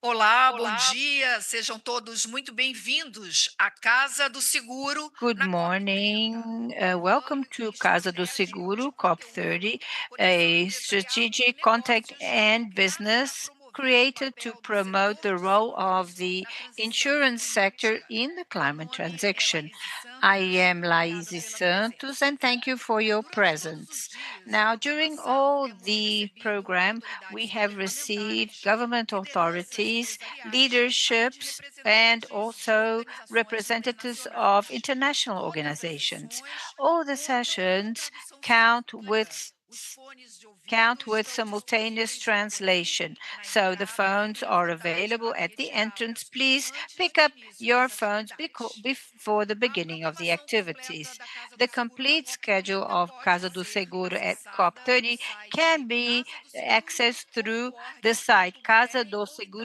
Olá, bom dia, sejam todos muito bem-vindos à Casa do Seguro Good na COP30. morning. O Welcome ano que a to gente Casa do recebe Seguro, de conteúdo, COP30, conexão do a empresariado com strategic contact negócios, and criada para business promover o created to papel do promote setor the de role seguros of the na transição insurance sector climática. in the Meu climate nome é transition. Laís I Santos, am obrigada Laís pela Santos, presença. and thank you for your Durante todos os presence. dias de Now, during programação, all temos the recebido program, we autoridades have received governamentais, government lideranças authorities, empresariais, além de leaderships, and representantes de also organizações representatives of internacionais. international Todas as organizations. sessões All the contam com sessions tradução count simultânea. with Os fones de ouvido count with estão simultaneous disponíveis no hall, translation. na So the entrada para phones are necessidades available para at the entrance. retirada, Please antes pick do up início your das phones atividades. before the A beginning of the programação completa activities. da Casa do The Seguro na complete schedule COP30 of pode Casa do ser Seguro at acessada no COP30 site can be accessed through the site casadoseguro.org.br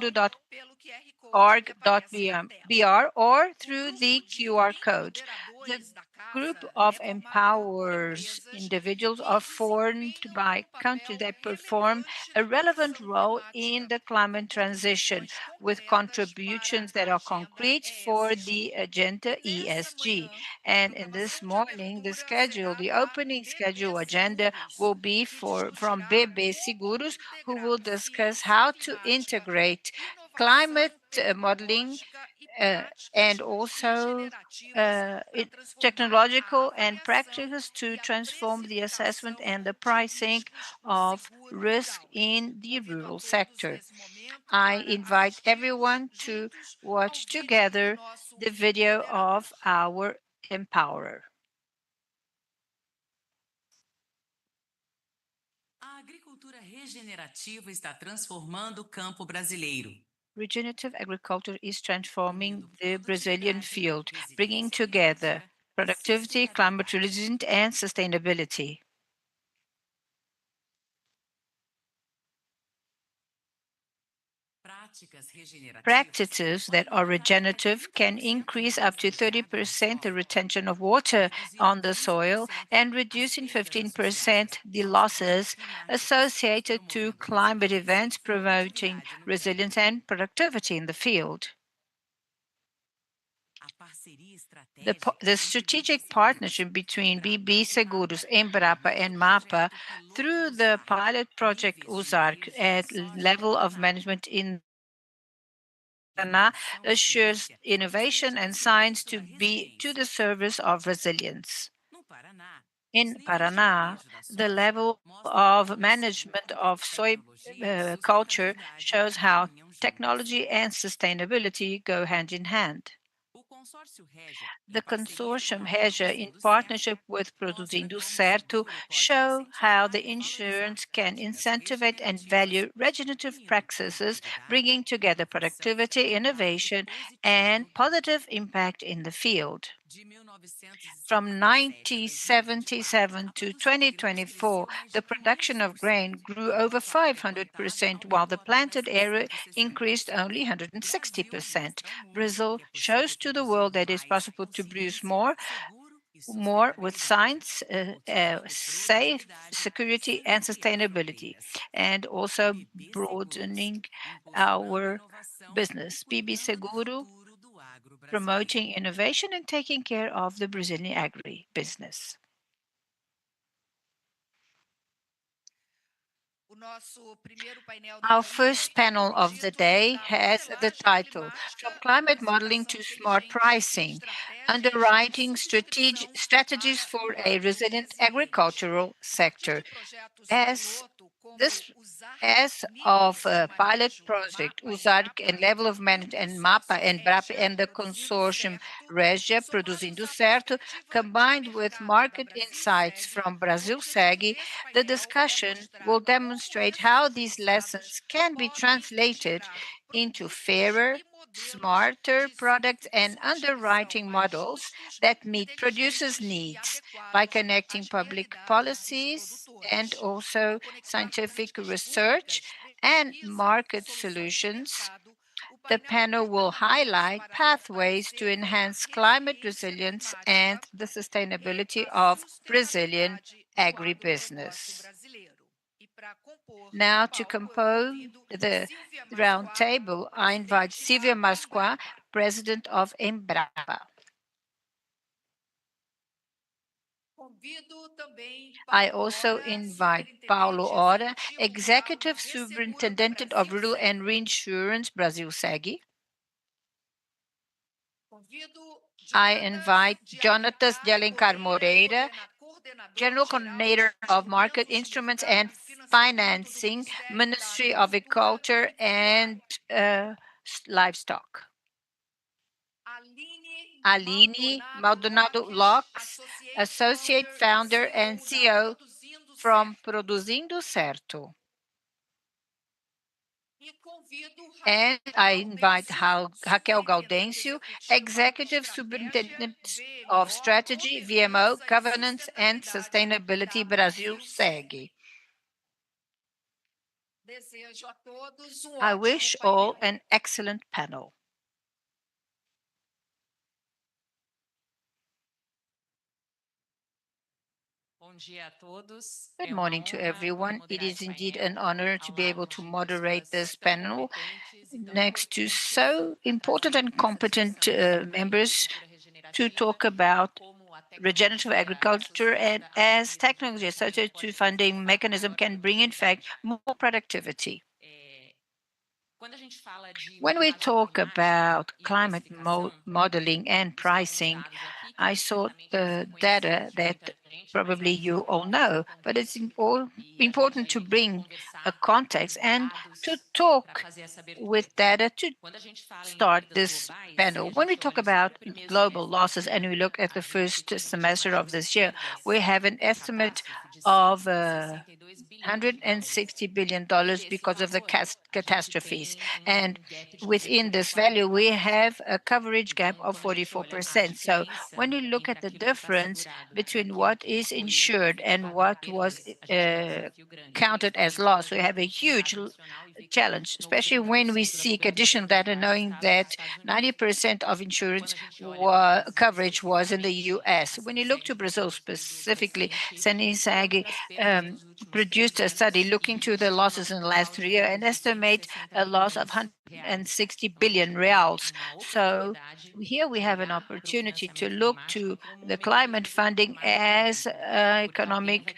ou então casadoseguro.org.br pelo QR Code que aparece na tela. or O through grupo the de QR code. The empoderadores da group casa of é formado por empowers empresas individuals que are formed desempenham by um countries papel that perform relevante a na relevant transição role in climática, the com climate transition contribuições with concretas para contributions a that are agenda concrete for the ESG. agenda Nessa ESG. manhã, a And in this programação de morning, the abertura schedule, será the da opening BB schedule agenda Seguros, will be que from discutirá BB como Seguros, who will integrar discuss ciência how to climática, integrate climate inovação modeling tecnológica e and práticas also regenerativas para transformar a technological and avaliação practices to e a transform the assessment precificação and the de pricing riscos no of seguro risk rural. in the Convido a rural todos sector. nesse momento I para invite assistirmos everyone to juntos ao watch vídeo do together nosso the video empoderador. of our empowerer. A agricultura regenerativa está transformando o campo brasileiro, Regenerative agriculture is transforming unindo the Brazilian produtividade, field, bringing resiliência together climática e productivity, climate sustentabilidade. resilience, and sustainability. Práticas regenerativas Practices that podem are evitar até regenerative can 30% do increase up uso to de água no 30% the solo, retention of water reduzir em on the soil 15% and as reducing perdas associadas 15% the aos eventos losses climáticos, associated to promovendo climate resiliência events, e promoting produtividade no campo. resilience and productivity in the field. A parceria The estratégica entre BB strategic Seguros, partnership between Embrapa BB e Seguros, MAPA, por Embrapa, meio and do MAPA projeto piloto through do the SARC, pilot de project USARC investimentos no at consórcio do level of Paraná, management in Paraná inovação e assures ciência innovation esteja a and science serviço to da be to resiliência. the service of resilience. No Paraná, os In níveis de Paraná, manejo da the soja level mostram of como o management seguro, of soy tecnologia e culture sustentabilidade shows how caminham juntos. technology and sustainability go hand in hand. O consórcio Régia, em The parceria com consortium a Regia, Produzindo in Certo, partnership with mostra Produzindo como o Certo, seguro pode show how incentivar the e valorizar insurance can práticas incentivize and regenerativas, value regenerative unindo practices, produtividade, bringing together inovação e productivity, impacto innovation, positivo and no campo. positive impact in the field. De From 1977 a 2024, 1977 a to produção de grãos 2024, cresceu mais the de production of grain 500%, grew over enquanto a área plantada 500%, while the aumentou apenas planted area increased 60%. only O Brasil 160%. mostra ao mundo Brazil que é possível shows to the world produzir that it's mais possible com to produce ciência, seguro e more with sustentabilidade, science, cultivando safe, produtividade security, sem and ampliar sustainability, fronteiras. and also BB Seguros, broadening impulsionando our inovação e business. BB cuidando do Seguro futuro do agro brasileiro. promoting innovation and taking care of the Brazilian agri-business. O nosso primeiro painel do Our dia first é panel of the dirigido day à has the modelagem title From climática, Climate Modeling precificação to Smart inteligente e Pricing, estratégias de Underwriting subscrição Strategies para for o a agro Resilient resiliente. Agricultural A partir Sector. de projetos As piloto, como this o ZARC, as of níveis de a pilot manejo, project, MAPA, USARC and Embrapa, level of e o management and MAPA consórcio and BRAP Régia, and the produzindo consortium certo, Regia somados Produzindo à Certo, perspectiva de combined with mercado da market Brasil insights Seg, from o Brazil objetivo SEG, desse the painel é discussion will mostrar como demonstrate esses how these aprendizados lessons can be podem translated inspirar into produtos fairer, e modelos smarter de products and certificações que são underwriting mais models justos, that meet producers' inteligentes e needs by adequados connecting às public realidades dos policies and produtores. Ao also conectar scientific políticas research públicas, and pesquisa e market soluções de solutions. mercado, o The painel panel aponta will caminhos highlight para pathways to fortalecer a enhance climate resiliência resilience and climática the e sustainability a of Brazilian sustentabilidade do agronegócio agribusiness. brasileiro. E Now, to compose the round table, I invite Silvia Masqua, President of Embrapa. I also invite Paulo Ora, Executive Superintendent of Rural and Reinsurance, Brasil Seg. I invite Jonatas de Alencar Moreira, General Coordinator of Market Instruments and Financing, Ministry of Agriculture and Livestock. Aline Maldonado Locks, Associate Founder and CEO from Produzindo Certo. And I invite Raquel Gaudêncio, Executive Superintendent of Strategy, VMO, Governance and Sustainability, Brasil Seg. I wish all an excellent panel. Good morning to everyone. It is indeed an honor to be able to moderate this panel next to so important and competent members to talk about regenerative agriculture and as technology such as to funding mechanism can bring in fact more productivity. When we talk about climate modeling and pricing, I saw the data that probably you all know, but it's important to bring a context and to talk with data to start this panel. When we talk about global losses and we look at the first semester of this year, we have an estimate of $160 billion because of the catastrophes. And within this value, we have a coverage gap of 44%. So when you look at the difference between what is insured and what was counted as loss, we have a huge challenge, especially when we seek additional data, knowing that 90% of insurance coverage was in the US. When you look to Brazil specifically, CNseg produced a study looking to the losses in the last 3 years and estimate a loss of 160 billion reals. So here we have an opportunity to look to the climate funding as economic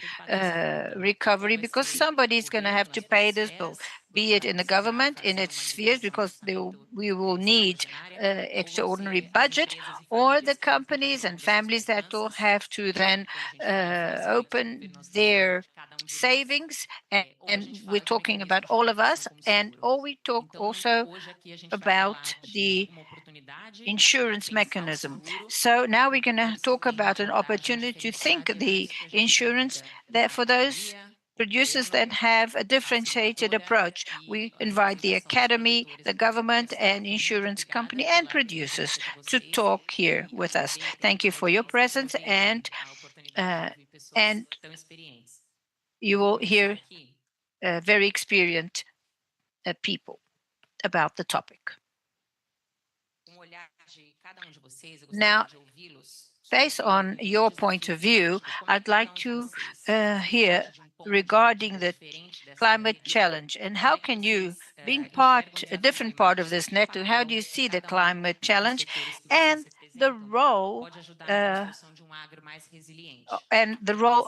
recovery, because somebody is going to have to pay this bill, be it in the government, in its spheres, because we will need extraordinary budget, or the companies and families that will have to then open their savings, and we're talking about all of us, or we talk also about the insurance mechanism. So now we're going to talk about an opportunity to think the insurance that for those producers that have a differentiated approach. We invite the academy, the government, and insurance company and producers to talk here with us. Thank you for your presence, and you will hear very experienced people about the topic. Now, based on your point of view, I'd like to hear regarding the climate challenge, and how can you, being a different part of this network, how do you see the climate challenge and the role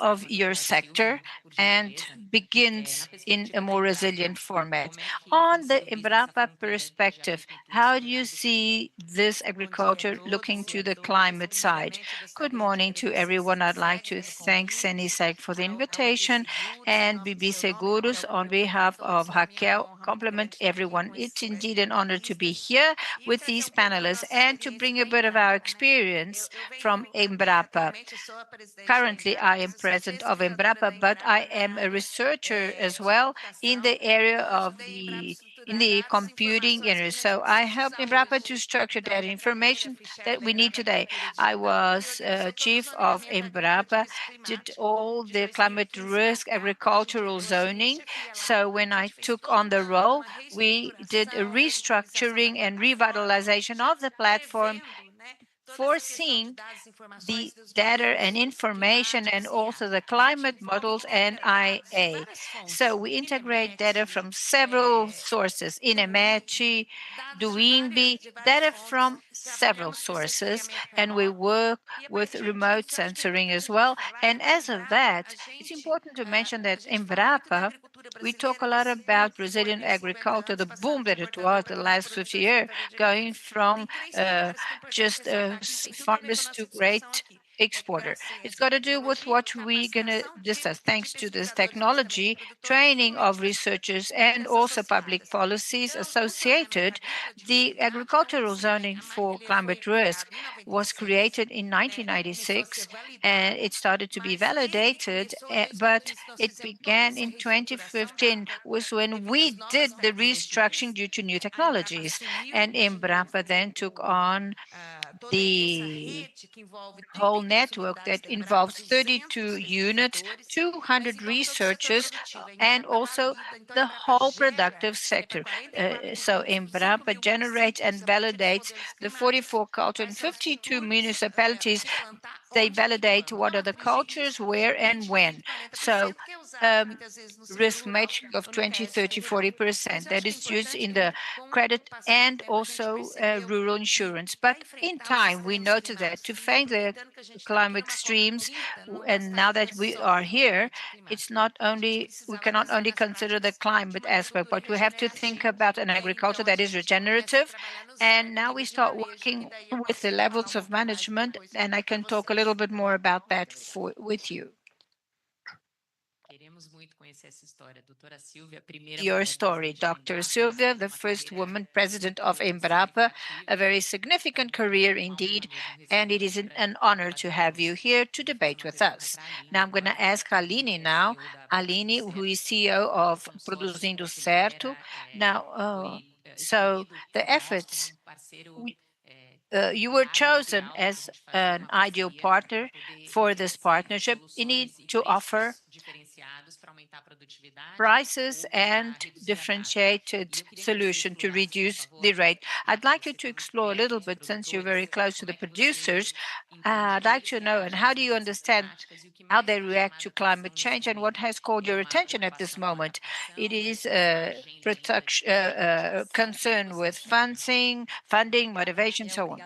of your sector, and begins in a more resilient format. On the Embrapa perspective, how do you see this agriculture looking to the climate side? Good morning to everyone. I'd like to thank CNseg for the invitation, and BB Seguros on behalf of Raquel, compliment everyone. It's indeed an honor to be here with these panelists and to bring a bit of our experience from Embrapa. Currently, I am president of Embrapa, but I am a researcher as well in the area of the computing area. So I helped Embrapa to structure that information that we need today. I was chief of Embrapa, did all the climate risk agricultural zoning. So when I took on the role, we did a restructuring and revitalization of the platform foreseeing the data and information and also the climate models and IA. So we integrate data from several sources, INEMET, DUIMB, data from several sources, and we work with remote sensoring as well. And as of that, it's important to mention that Embrapa, we talk a lot about Brazilian agriculture, the boom that it was the last 50 years, going from just farmers to great exporter. It's got to do with what we're going to discuss. Thanks to this technology, training of researchers, and also public policies associated, the agricultural zoning for climate risk was created in 1996, and it started to be validated, but it began in 2015, was when we did the restructuring due to new technologies. And Embrapa then took on the whole network that involves 32 units, 200 researchers, and also the whole productive sector. So Embrapa generates and validates the 44 culture and 52 municipalities. They validate what are the cultures, where and when. So um, risk matrix of 20, 30, 40% that is used in the credit and also rural insurance. But in time, we noted that to face the climate extremes, and now that we are here, it's not only we cannot only consider the climate aspect, but we have to think about an agriculture that is regenerative. And now we start working with the levels of management, and I can talk a little bit more about that with you. Your story, Dr. Silvia, the first woman president of Embrapa, a very significant career indeed, and it is an honor to have you here to debate with us. Now I'm going to ask Aline now, Aline, who is CEO of Produzindo Certo. Now, so the efforts, you were chosen as an ideal partner for this partnership. You need to offer prices and differentiated solution to reduce the rate. I'd like you to explore a little bit, since you're very close to the producers. I'd like to know, and how do you understand how they react to climate change and what has called your attention at this moment? It is concern with funding, motivation, so on.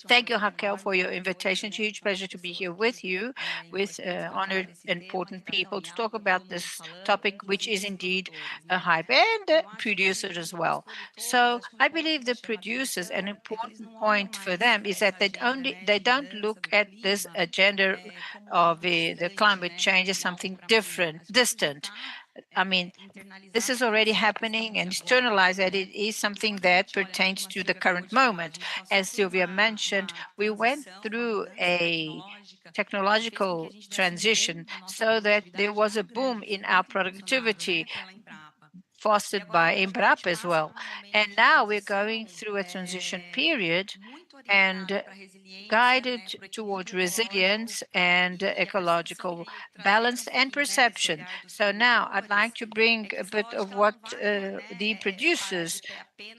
Thank you, Raquel, for your invitation. It's a huge pleasure to be here with you, with honored, important people to talk about this topic, which is indeed a hype, and the producers as well. So I believe the producers, an important point for them is that they don't look at this agenda of the climate change as something different, distant. I mean, this is already happening, and externalize that it is something that pertains to the current moment. As Sylvia mentioned, we went through a technological transition so that there was a boom in our productivity fostered by Embrapa as well. And now we're going through a transition period and guided towards resilience and ecological balance and perception. So now I'd like to bring a bit of what the producers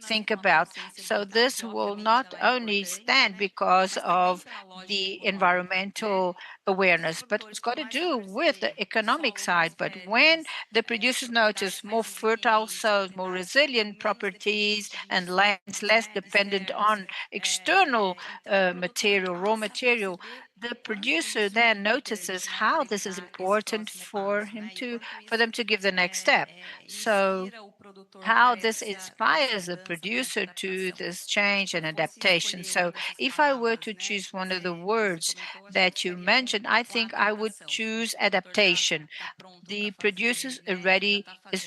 think about. So this will not only stand because of the environmental awareness, but it's got to do with the economic side. But when the producers notice more fertile soils, more resilient properties and lands, less dependent on external material, raw material, the producer then notices how this is important for them to give the next step. So how this inspires the producer to this change and adaptation. So if I were to choose one of the words that you mentioned, I think I would choose adaptation. The producers is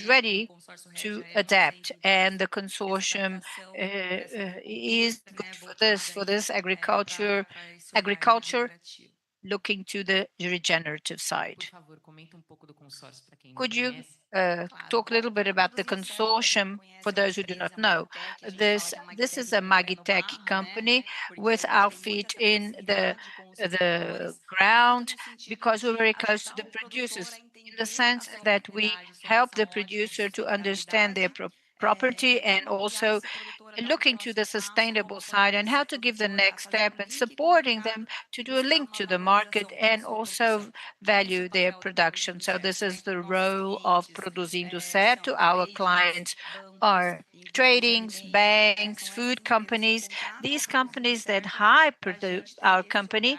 ready to adapt, and the consortium is good for this agriculture looking to the regenerative side. Could you talk a little bit about the consortium for those who do not know? This is a Magitech company with our feet in the ground, because we're very close to the producers, in the sense that we help the producer to understand their property and also looking to the sustainable side and how to give the next step and supporting them to do a link to the market and also value their production. So this is the role of Produzindo Certo. Our clients are tradings, banks, food companies, these companies that hire our company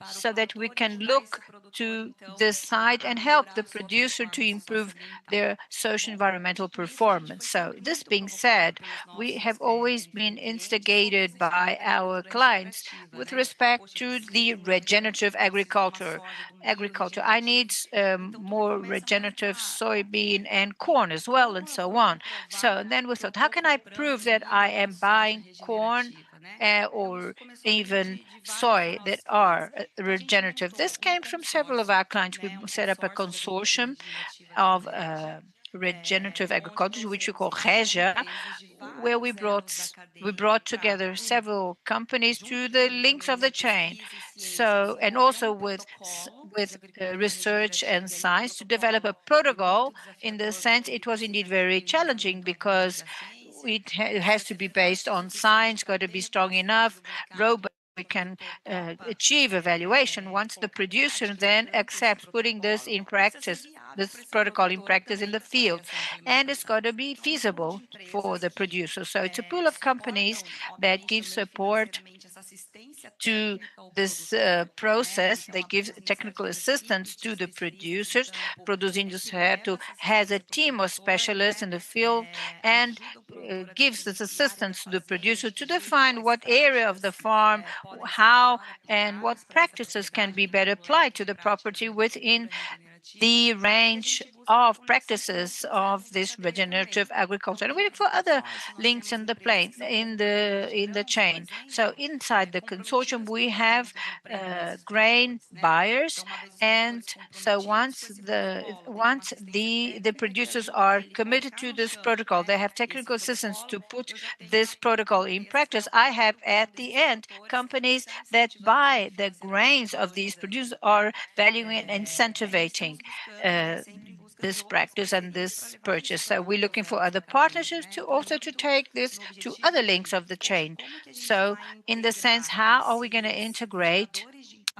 so that we can look to this side and help the producer to improve their social environmental performance. So this being said, we have always been instigated by our clients with respect to the regenerative agriculture. I need more regenerative soybean and corn as well, and so on. So then we thought, how can I prove that I am buying corn or even soy that are regenerative? This came from several of our clients. We set up a consortium of regenerative agriculture, which we call Regia, where we brought together several companies to the links of the chain. So, and also with research and science to develop a protocol. In the sense, it was indeed very challenging because it has to be based on science, got to be strong enough, robust. We can achieve evaluation once the producer then accepts putting this in practice, this protocol in practice in the field, and it's got to be feasible for the producer. So it's a pool of companies that give support to this process. They give technical assistance to the producers. Produzindo Certo has a team of specialists in the field and gives this assistance to the producer to define what area of the farm, how and what practices can be better applied to the property within the range of practices of this regenerative agriculture. And we look for other links in the plane in the chain. So inside the consortium, we have grain buyers, and so once the producers are committed to this protocol, they have technical assistance to put this protocol in practice. I have at the end companies that buy the grains of these producers are valuing and incentivizing uh, this practice and this purchase. So we're looking for other partnerships to also to take this to other links of the chain. So in the sense, how are we going to integrate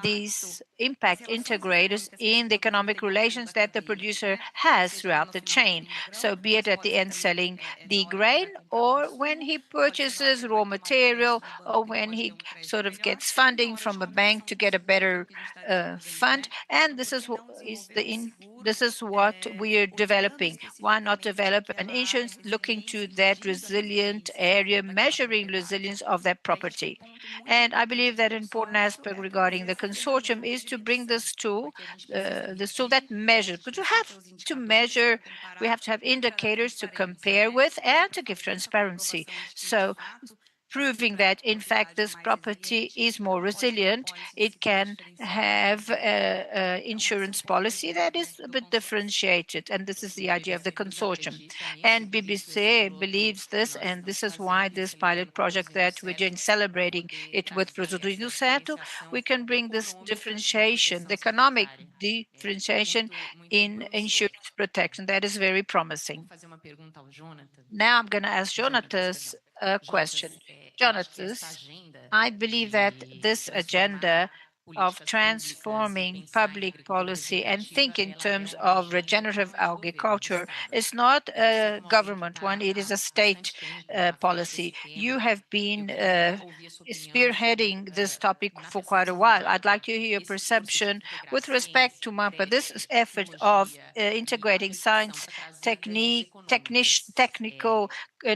these impact integrators in the economic relations that the producer has throughout the chain? So be it at the end selling the grain, or when he purchases raw material, or when he sort of gets funding from a bank to get a better fund. And this is what is this is what we are developing. Why not develop an insurance looking to that resilient area, measuring resilience of that property? And I believe that an important aspect regarding the consortium is to bring this tool that measures, because you have to measure, we have to have indicators to compare with and to give transparency. So proving that in fact this property is more resilient, it can have an insurance policy that is a bit differentiated, and this is the idea of the consortium. And BBC believes this, and this is why this pilot project that we're doing, celebrating it with Produzindo Certo, we can bring this differentiation, the economic differentiation in insurance protection. That is very promising. Now I'm going to ask Jonatas a question. Jonatas, I believe that this agenda of transforming public policy and think in terms of regenerative agriculture is not a government one, it is a state policy. You have been spearheading this topic for quite a while. I'd like to hear your perception with respect to MAPA, this effort of integrating science, technical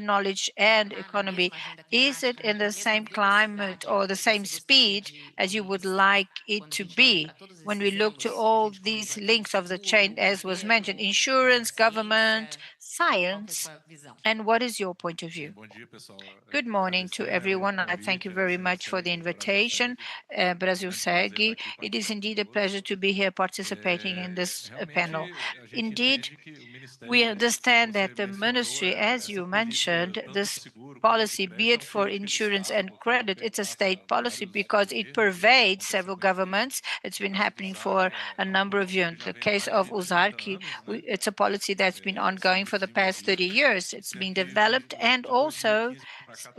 knowledge and economy. Is it in the same climate or the same speed as you would like it to be when we look to all these links of the chain, as was mentioned, insurance, government, science? And what is your point of view? Good morning to everyone. I thank you very much for the invitation, Brazil. It is indeed a pleasure to be here participating in this panel. Indeed, we understand that the ministry, as you mentioned, this policy, be it for insurance and credit, it's a state policy because it pervades several governments. It's been happening for a number of years. In the case of Ozarki, it's a policy that's been ongoing for the past 30 years. It's been developed and also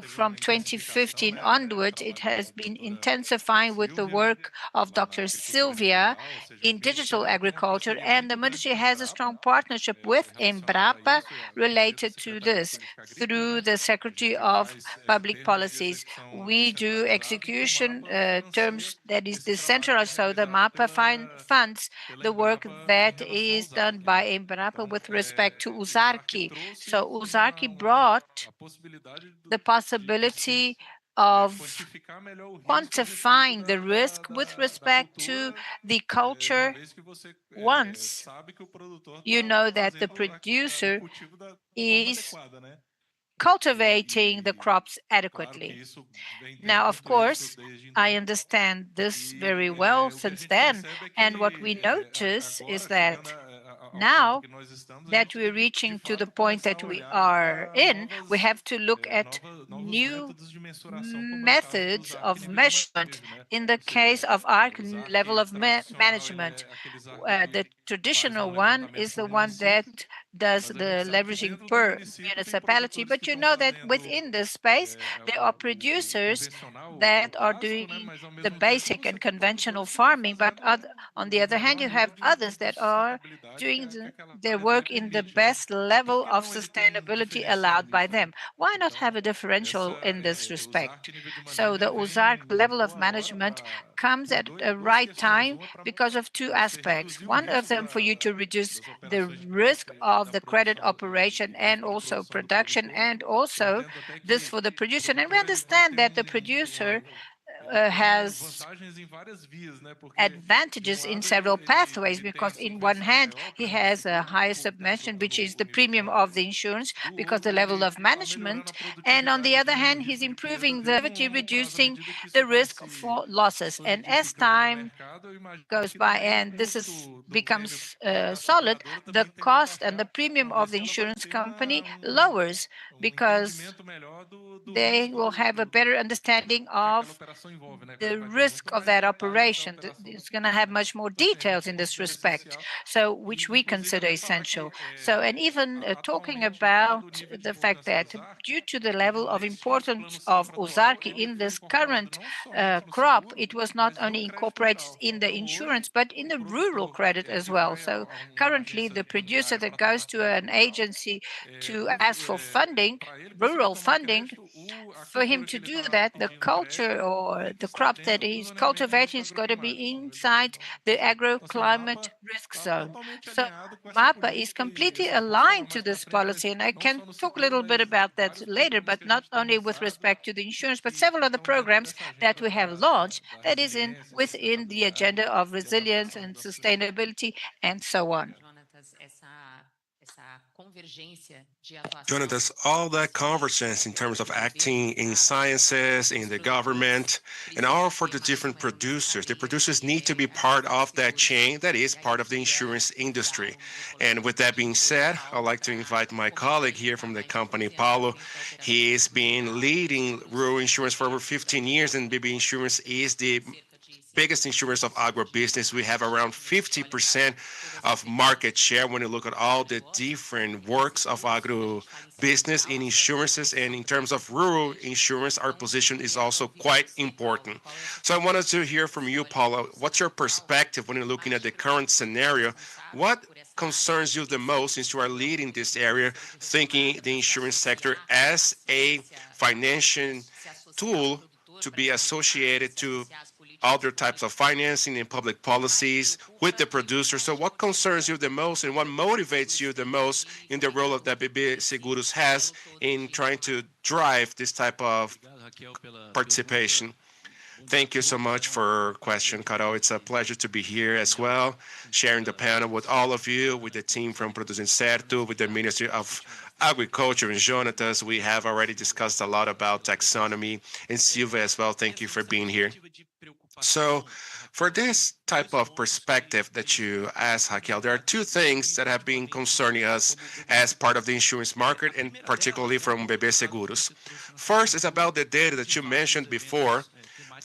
from 2015 onwards, it has been intensifying with the work of Dr. Sylvia in digital agriculture, and the ministry has a strong partnership with Embrapa related to this through the Secretary of Public Policies. We do execution terms that is decentralized, so the MAPA funds the work that is done by Embrapa with respect to Uzarki. So Uzarki brought the possibility of quantifying the risk with respect to the culture once you know that the producer is cultivating the crops adequately. Now, of course, I understand this very well since then, and what we notice is that now that we're reaching to the point that we are in, we have to look at new methods of measurement. In the case of our level of management, the traditional one is the one that does the leveraging per municipality, but you know that within this space, there are producers that are doing the basic and conventional farming, but on the other hand, you have others that are doing their work in the best level of sustainability allowed by them. Why not have a differential in this respect? So the USARC level of management comes at a right time because of two aspects. One of them for you to reduce the risk of the credit operation and also production, and also this for the producer. And we understand that the producer has advantages in several pathways because in one hand he has a higher subvention, which is the premium of the insurance because the level of management, and on the other hand he's improving the reducing the risk for losses. And as time goes by and this is becomes solid, the cost and the premium of the insurance company lowers because they will have a better understanding of the risk of that operation. It's going to have much more details in this respect, so which we consider essential. So, and even talking about the fact that due to the level of importance of Ozarki in this current crop, it was not only incorporated in the insurance, but in the rural credit as well. So currently, the producer that goes to an agency to ask for funding, rural funding, for him to do that, the culture or the crop that he's cultivating is going to be inside the agroclimate risk zone. So MAPA is completely aligned to this policy, and I can talk a little bit about that later, but not only with respect to the insurance, but several other programs that we have launched that is within the agenda of resilience and sustainability and so on. Jonatas, all that convergence in terms of acting in sciences, in the government, and all for the different producers. The producers need to be part of that chain that is part of the insurance industry. And with that being said, I'd like to invite my colleague here from the company, Paulo. He's been leading rural insurance for over 15 years, and BB Insurance is the biggest insurance of agribusiness. We have around 50% of market share when you look at all the different works of agribusiness in insurances. And in terms of rural insurance, our position is also quite important. So I wanted to hear from you, Paula. What's your perspective when you're looking at the current scenario? What concerns you the most since you are leading this area, thinking the insurance sector as a financial tool to be associated to other types of financing and public policies with the producer? So what concerns you the most and what motivates you the most in the role that BB Seguros has in trying to drive this type of participation? Thank you so much for your question, Carol. It's a pleasure to be here as well, sharing the panel with all of you, with the team from Produzem Certo, with the Ministry of Agriculture and Jonatas. We have already discussed a lot about taxonomy, and Silva as well. Thank you for being here. So for this type of perspective that you asked, Raquel, there are two things that have been concerning us as part of the insurance market, and particularly from BB Seguros. First is about the data that you mentioned before,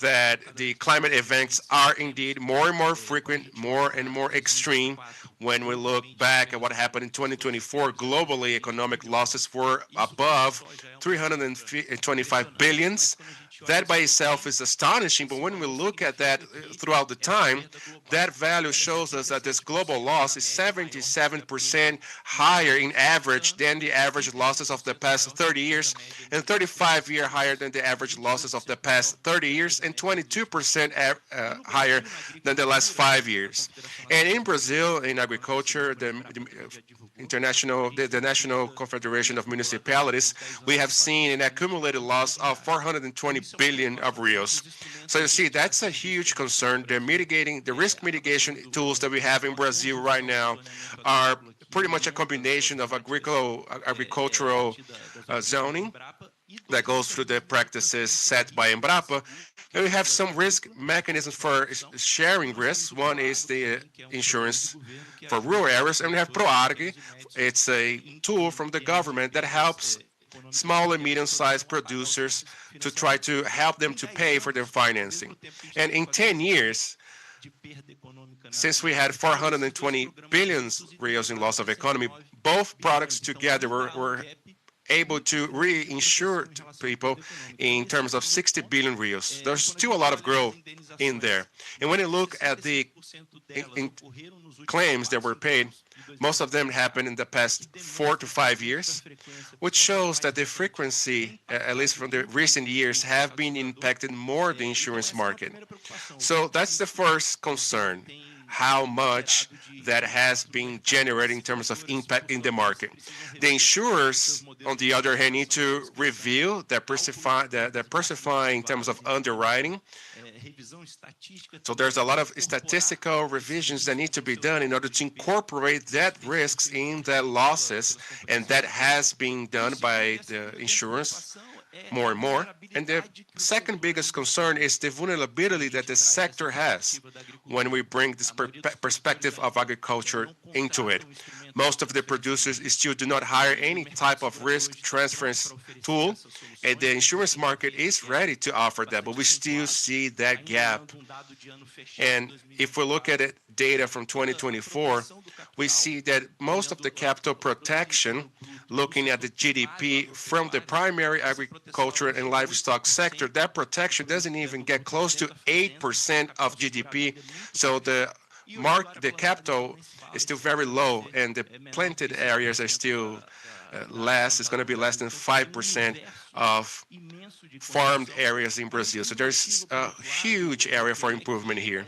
that the climate events are indeed more and more frequent, more and more extreme. When we look back at what happened in 2024, globally, economic losses were above 325 billions. That by itself is astonishing, but when we look at that throughout the time, that value shows us that this global loss is 77% higher in average than the average losses of the past 30 years, and 35-year higher than the average losses of the past 30 years, and 22% higher than the last 5 years. And in Brazil, in agriculture, the National Confederation of Municipalities, we have seen an accumulated loss of 420 billion of reals. So you see, that's a huge concern. The risk mitigation tools that we have in Brazil right now are pretty much a combination of agricultural zoning that goes through the practices set by Embrapa. And we have some risk mechanisms for sharing risks. One is the insurance for rural areas, and we have ProArg. It's a tool from the government that helps small and medium-sized producers to try to help them to pay for their financing. And in 10 years, since we had 420 billion reals in loss of economy, both products together were able to reinsure people in terms of 60 billion reals. There's still a lot of growth in there. And when you look at the claims that were paid, most of them happened in the past 4 to 5 years, which shows that the frequency, at least from the recent years, have been impacted more the insurance market. So that's the first concern, how much that has been generated in terms of impact in the market. The insurers, on the other hand, need to review their persifying in terms of underwriting. So there's a lot of statistical revisions that need to be done in order to incorporate that risks in the losses, and that has been done by the insurance more and more. And the second biggest concern is the vulnerability that the sector has when we bring this perspective of agriculture into it. Most of the producers still do not hire any type of risk transference tool, and the insurance market is ready to offer that, but we still see that gap. And if we look at it, data from 2024, we see that most of the capital protection, looking at the GDP from the primary agriculture and livestock sector, that protection doesn't even get close to 8% of GDP. So the capital is still very low, and the planted areas are still less. It's going to be less than 5% of farmed areas in Brazil. So there's a huge area for improvement here.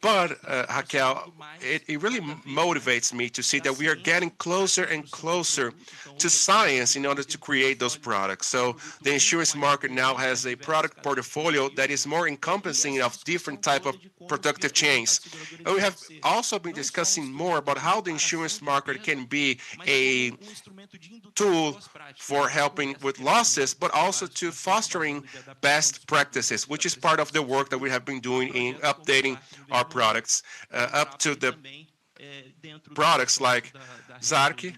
But Raquel, it really motivates me to see that we are getting closer and closer to science in order to create those products. So the insurance market now has a product portfolio that is more encompassing of different type of productive chains. And we have also been discussing more about how the insurance market can be a tool for helping with losses, but also to fostering best practices, which is part of the work that we have been doing in updating our products up to the products like ZARC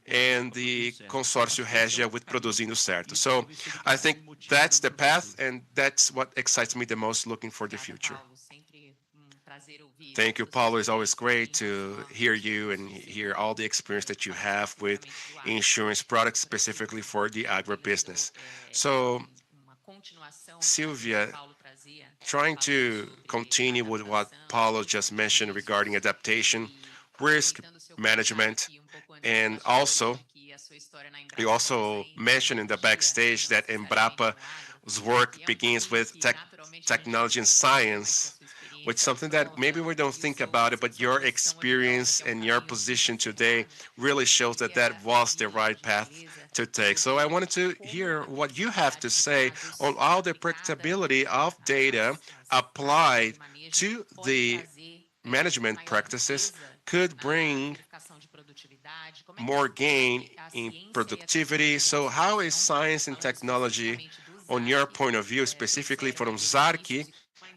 and the Consórcio Regia with Produzindo Certo. So I think that's the path, and that's what excites me the most looking for the future. Thank you, Paulo. It's always great to hear you and hear all the experience that you have with insurance products, specifically for the agribusiness. So, Sylvia, trying to continue with what Paulo just mentioned regarding adaptation, risk management, and also, you also mentioned in the backstage that Embrapa's work begins with technology and science, which is something that maybe we don't think about it, but your experience and your position today really shows that that was the right path to take. So I wanted to hear what you have to say on how the predictability of data applied to the management practices could bring more gain in productivity. So how is science and technology, on your point of view, specifically from ZARC,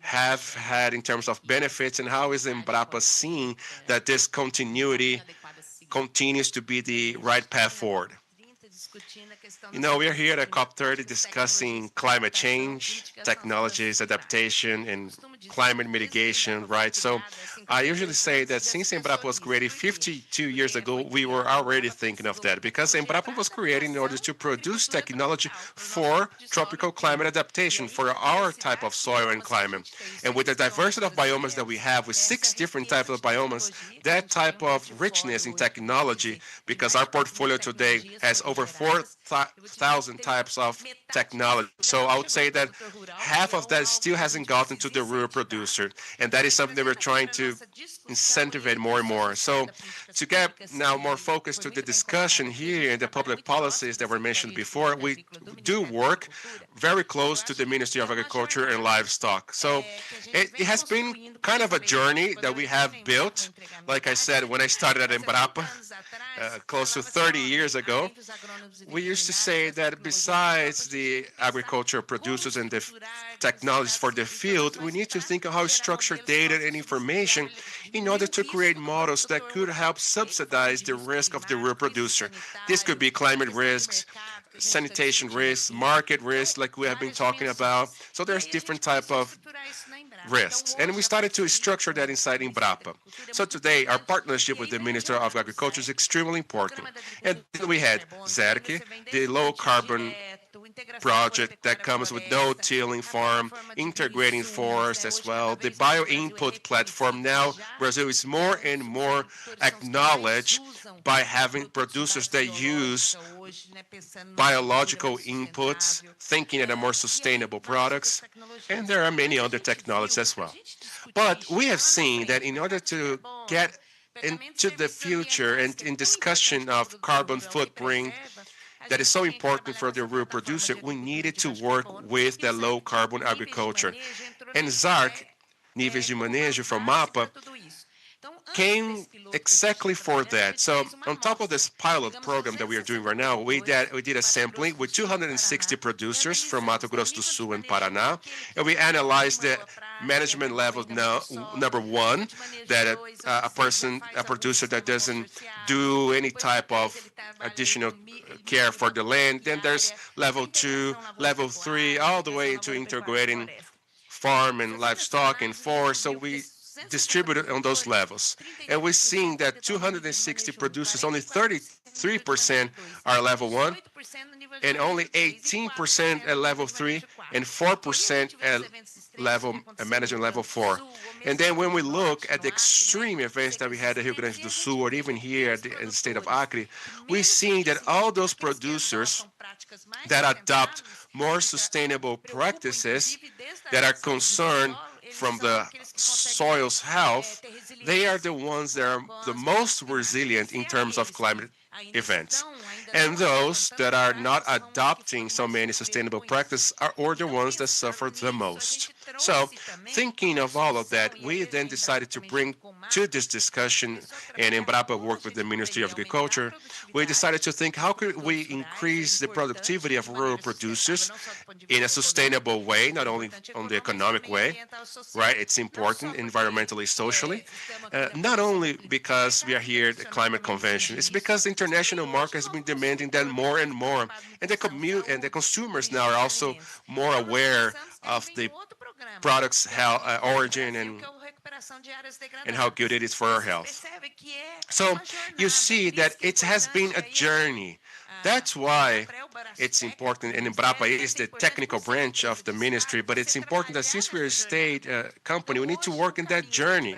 have had in terms of benefits, and how is Embrapa seeing that this continuity continues to be the right path forward? We are here at COP30 discussing climate change, technologies, adaptation, and climate mitigation, right? So I usually say that since Embrapa was created 52 years ago, we were already thinking of that because Embrapa was created in order to produce technology for tropical climate adaptation for our type of soil and climate. And with the diversity of biomes that we have, with 6 different types of biomes, that type of richness in technology, because our portfolio today has over 4,000 types of technology. So I would say that half of that still hasn't gotten to the rural producer. And that is something that we're trying to incentivize more and more. So to get now more focused to the discussion here and the public policies that were mentioned before, we do work very close to the Ministry of Agriculture and Livestock. So it has been kind of a journey that we have built. Like I said, when I started at Embrapa, close to 30 years ago, we used to say that besides the agriculture producers and the technologies for the field, we need to think of how to structure data and information in order to create models that could help subsidize the risk of the rural producer. This could be climate risks, sanitation risks, market risks, like we have been talking about. So there's different type of risks. And we started to structure that inside Embrapa. So today, our partnership with the Minister of Agriculture is extremely important. And then we had ZERC, the low carbon project that comes with no tilling farm, integrating forests as well. The bio input platform. Now Brazil is more and more acknowledged by having producers that use biological inputs, thinking at a more sustainable products, and there are many other technologies as well. But we have seen that in order to get into the future and in discussion of carbon footprint that is so important for the rural producer, we needed to work with the low carbon agriculture. And ZARC, Níveis de Manejo from MAPA, came exactly for that. So on top of this pilot program that we are doing right now, we did a sampling with 260 producers from Mato Grosso do Sul and Paraná, and we analyzed the management level number one, that a producer that doesn't do any type of additional care for the land. Then there's level 2, level 3, all the way into integrating farm and livestock and forest. So we distributed on those levels. And we're seeing that 260 producers, only 33% are level 1, and only 18% at level 3, and 4% at management level 4. And then when we look at the extreme events that we had at Rio Grande do Sul, or even here in the state of Acre, we're seeing that all those producers that adopt more sustainable practices, that are concerned from the soil's health, they are the ones that are the most resilient in terms of climate events. And those that are not adopting so many sustainable practices are the ones that suffer the most. So, thinking of all of that, we then decided to bring to this discussion, and Embrapa worked with the Ministry of Agriculture, we decided to think how could we increase the productivity of rural producers in a sustainable way, not only on the economic way, right? It's important environmentally, socially, not only because we are here at the Climate Convention, it's because the international market has been demanding that more and more, and the consumers now are also more aware of the product's origin and how good it is for our health. So you see that it has been a journey. That's why it's important, and Embrapa is the technical branch of the ministry, but it's important that since we're a state company, we need to work in that journey.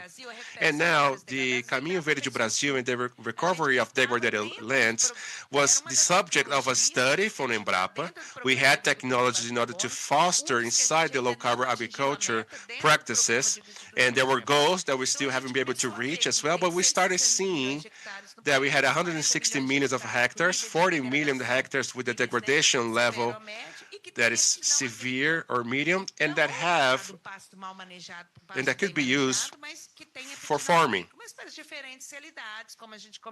And now the Caminho Verde do Brasil and the recovery of degraded lands was the subject of a study from Embrapa. We had technologies in order to foster inside the low carbon agriculture practices, and there were goals that we still haven't been able to reach as well, but we started seeing that we had 160 million of hectares, 40 million hectares with a degradation level that is severe or medium, and that could be used for farming.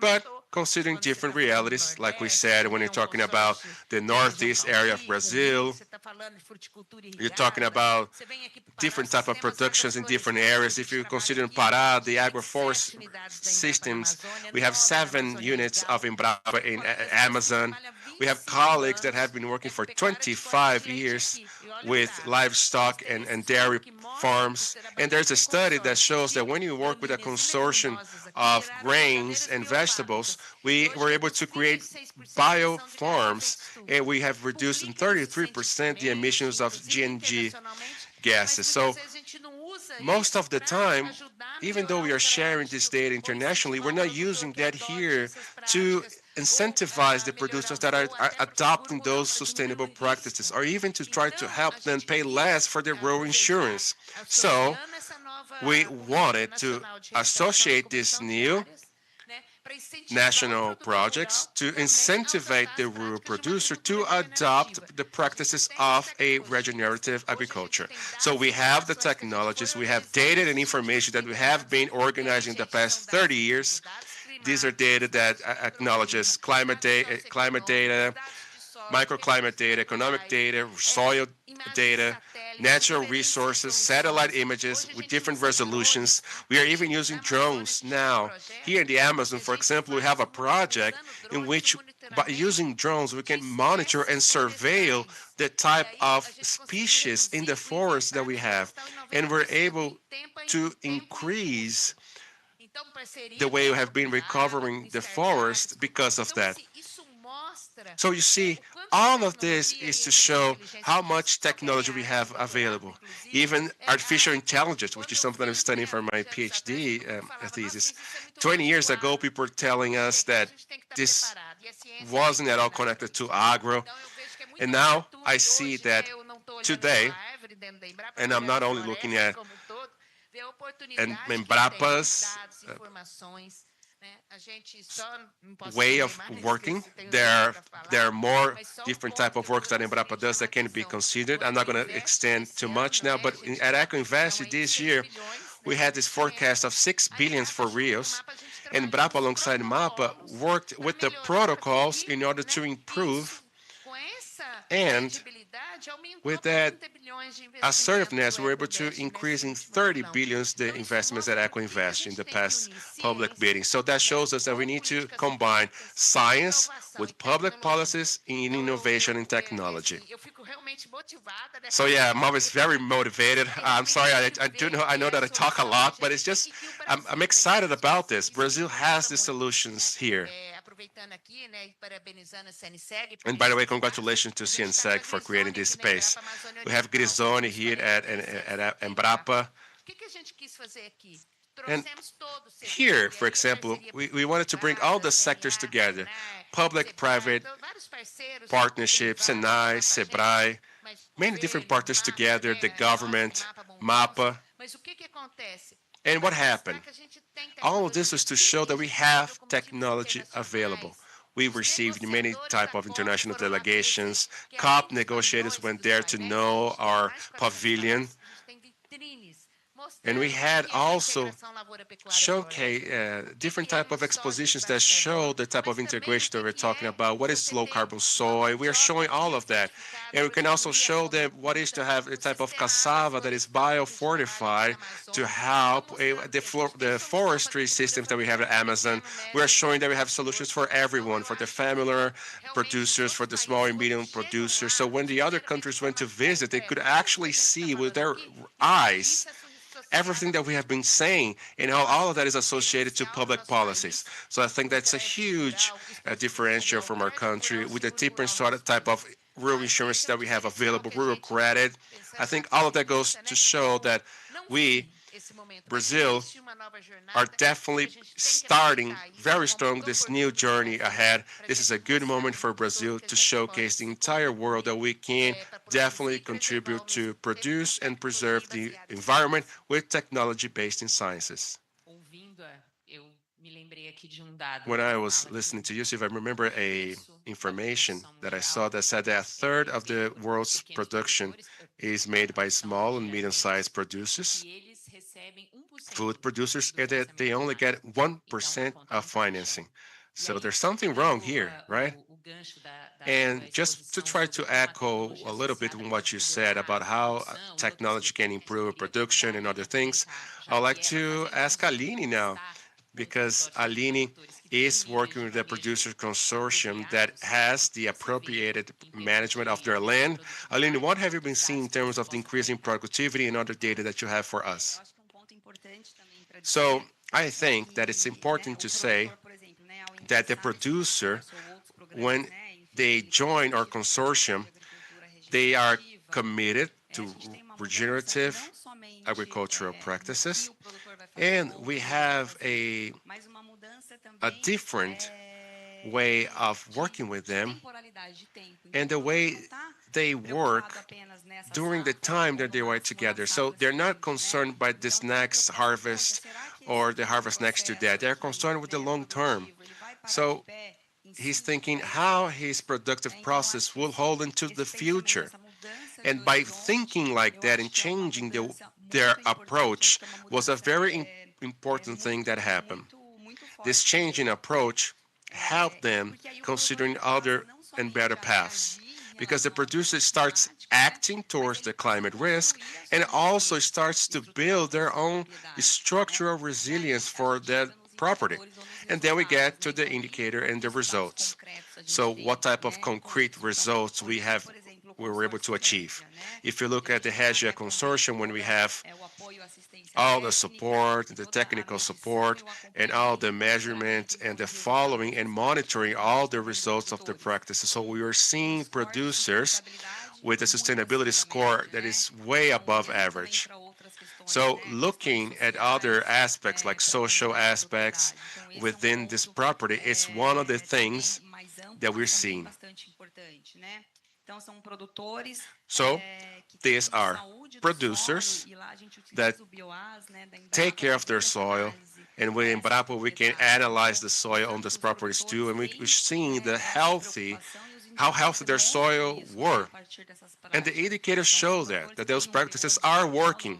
But considering different realities, like we said, when you're talking about the northeast area of Brazil, you're talking about different type of productions in different areas. If you consider in Pará, the agroforest systems, we have 7 units of Embrapa in Amazon. We have colleagues that have been working for 25 years with livestock and dairy farms. And there's a study that shows that when you work with a consortium of grains and vegetables, we were able to create bio farms, and we have reduced in 33% the emissions of GNG gases. So most of the time, even though we are sharing this data internationally, we're not using that here to incentivize the producers that are adopting those sustainable practices, or even to try to help them pay less for their rural insurance. So we wanted to associate these new national projects to incentivize the rural producer to adopt the practices of a regenerative agriculture. So we have the technologies, we have data and information that we have been organizing the past 30 years. These are data that acknowledges climate data, microclimate data, economic data, soil data, natural resources, satellite images with different resolutions. We are even using drones now. Here in the Amazon, for example, we have a project in which by using drones we can monitor and surveil the type of species in the forest that we have. And we're able to increase the way we have been recovering the forest because of that. So you see, all of this is to show how much technology we have available. Even artificial intelligence, which is something I'm studying for my PhD thesis. 20 years ago, people were telling us that this wasn't at all connected to agro. And now I see that today, and I'm not only looking at Embrapa's way of working. There are more different type of works that Embrapa does that can be considered. I'm not going to extend too much now, but at EcoInvest this year, we had this forecast of 6 billion for Rios, and Embrapa alongside MAPA worked with the protocols in order to improve, and with that assertiveness, we're able to increase in 30 billions the investments that EcoInvest in the past public bidding. So that shows us that we need to combine science with public policies in innovation and technology. So yeah, I'm always very motivated. I'm sorry, I know that I talk a lot, but it's just I'm excited about this. Brazil has the solutions here. And by the way, congratulations to CNseg for creating this space. We have Grisoni here at Embrapa. And here, for example, we wanted to bring all the sectors together, public-private partnerships, SENAI, SEBRAE, many different partners together, the government, MAPA. And what happened? All of this was to show that we have technology available. We received many type of international delegations. COP negotiators went there to know our pavilion. And we had also showcase different type of expositions that show the type of integration that we're talking about. What is low carbon soy? We are showing all of that. And we can also show them what is to have a type of cassava that is biofortified to help the forestry systems that we have at Amazon. We are showing that we have solutions for everyone, for the familiar producers, for the small and medium producers. So when the other countries went to visit, they could actually see with their eyes everything that we have been saying and how all of that is associated to public policies. So I think that's a huge differential from our country with the different sort of type of rural insurance that we have available, rural credit. I think all of that goes to show that we, Brazil, are definitely starting very strong this new journey ahead. This is a good moment for Brazil to showcase the entire world that we can definitely contribute to produce and preserve the environment with technology based in sciences. When I was listening to Yusuf, I remember a information that I saw that said that a third of the world's production is made by small and medium-sized producers, food producers, and that they only get 1% of financing. So there's something wrong here, right? And just to try to echo a little bit on what you said about how technology can improve production and other things, I'd like to ask Aline now, because Aline is working with the producer consortium that has the appropriated management of their land. Aline, what have you been seeing in terms of the increasing productivity and other data that you have for us? So I think that it's important to say that the producer, when they join our consortium, they are committed to regenerative agricultural practices, and we have a different way of working with them and the way they work during the time that they work together. So they're not concerned by this next harvest or the harvest next to that. They're concerned with the long term. So he's thinking how his productive process will hold into the future. And by thinking like that and changing their approach was a very important thing that happened. This change in approach helped them considering other and better paths because the producer starts acting towards the climate risk and also starts to build their own structural resilience for that property. And then we get to the indicator and the results. So what type of concrete results we were able to achieve. If you look at the Regia consortium, when we have all the support, the technical support, and all the measurement and the following and monitoring all the results of the practices. So we are seeing producers with a sustainability score that is way above average. So looking at other aspects like social aspects within this property, it's one of the things that we're seeing. So these are producers that take care of their soil, and with Embrapa we can analyze the soil on these properties too, and we're seeing how healthy their soil were. And the indicators show that those practices are working.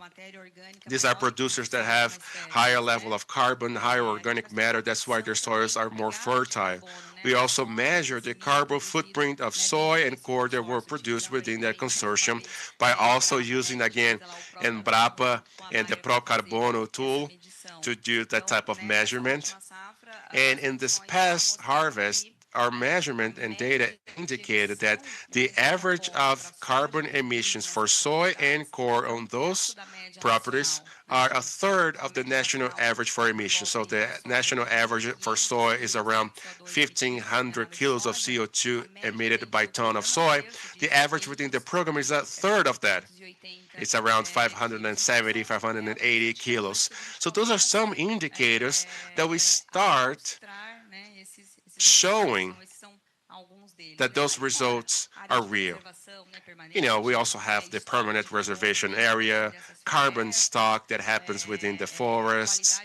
These are producers that have higher level of carbon, higher organic matter. That's why their soils are more fertile. We also measure the carbon footprint of soy and corn that were produced within that consortium by also using, again, Embrapa and the Pro Carbono tool to do that type of measurement. And in this past harvest, our measurement and data indicated that the average of carbon emissions for soy and corn on those properties are a third of the national average for emissions. So the national average for soy is around 1,500 kilos of CO2 emitted by ton of soy. The average within the program is a third of that. It's around 570, 580 kilos. So those are some indicators that we start showing that those results are real. We also have the permanent reservation area, carbon stock that happens within the forests,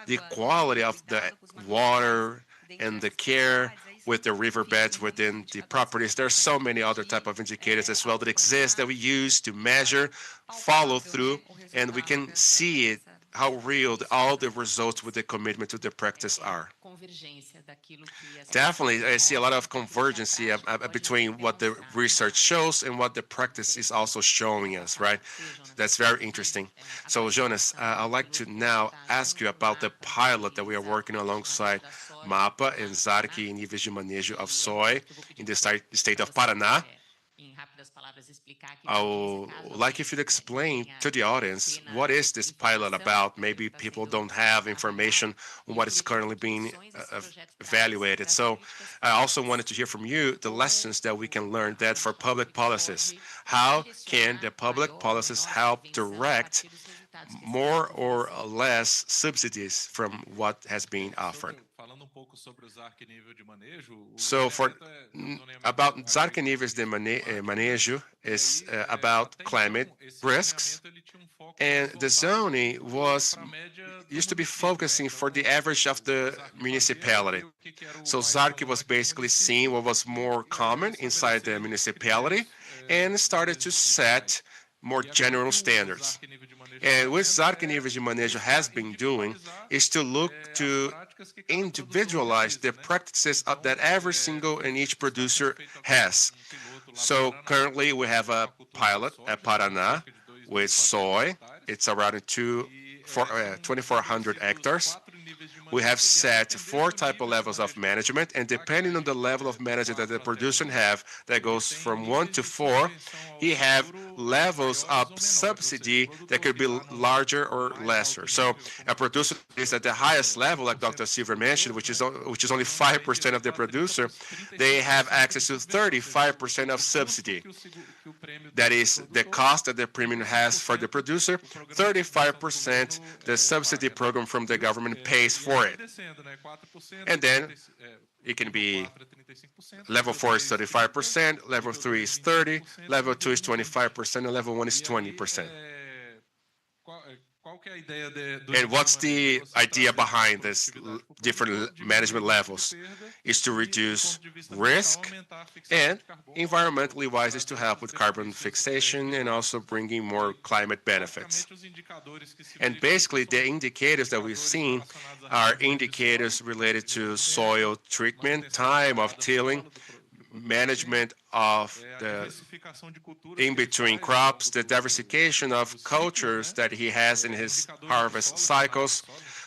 the quality of the water and the care with the riverbeds within the properties. There are so many other type of indicators as well that exist that we use to measure, follow through, and we can see it how real all the results with the commitment to the practice are. Definitely, I see a lot of convergence between what the research shows and what the practice is also showing us, right? That's very interesting. So, Jonas, I'd like to now ask you about the pilot that we are working alongside MAPA and ZARC in níveis de manejo of soy in the state of Paraná. I would like if you'd explain to the audience what is this pilot about. Maybe people don't have information on what is currently being evaluated. So I also wanted to hear from you the lessons that we can learn that for public policies. How can the public policies help direct more or less subsidies from what has been offered? So about ZARC níveis de manejo is about climate risks, and the zoning used to be focusing for the average of the municipality. So ZARC was basically seeing what was more common inside the municipality and started to set more general standards. And what ZARC níveis de manejo has been doing is to look to individualize the practices that every single and each producer has. So currently we have a pilot at Paraná with soy. It's around 2,400 hectares. we have set 4 type of levels of management, and depending on the level of management that the producer have, that goes from 1 to 4, he have levels of subsidy that could be larger or lesser. So a producer is at the highest level, like Dr. Silver mentioned, which is only 5% of the producer, they have access to 35% of subsidy. That is the cost that the premium has for the producer. 35% the subsidy program from the government pays for it. And then it can be level 4 is 35%, level 3 is 30, level 2 is 25%, and level 1 is 20%. And what's the idea behind this different management levels? Is to reduce risk, and environmentally wise is to help with carbon fixation and also bringing more climate benefits. And basically the indicators that we've seen are indicators related to soil treatment, time of tilling, management of the in-between crops, the diversification of cultures that he has in his harvest cycles,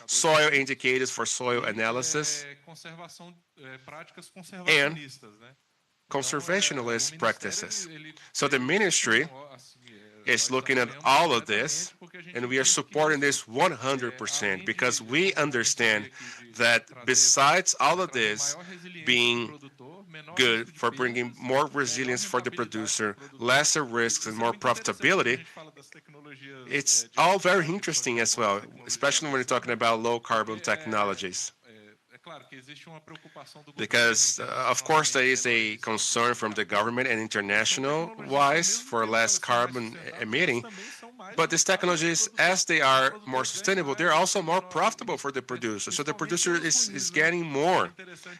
soil indicators for soil analysis, and conservationist practices. So the ministry is looking at all of this, and we are supporting this 100% because we understand that besides all of this being good for bringing more resilience for the producer, lesser risks, and more profitability, it's all very interesting as well, especially when you're talking about low carbon technologies. Because, of course, there is a concern from the government and international-wise for less carbon emitting, but these technologies, as they are more sustainable, they're also more profitable for the producer. So the producer is getting more,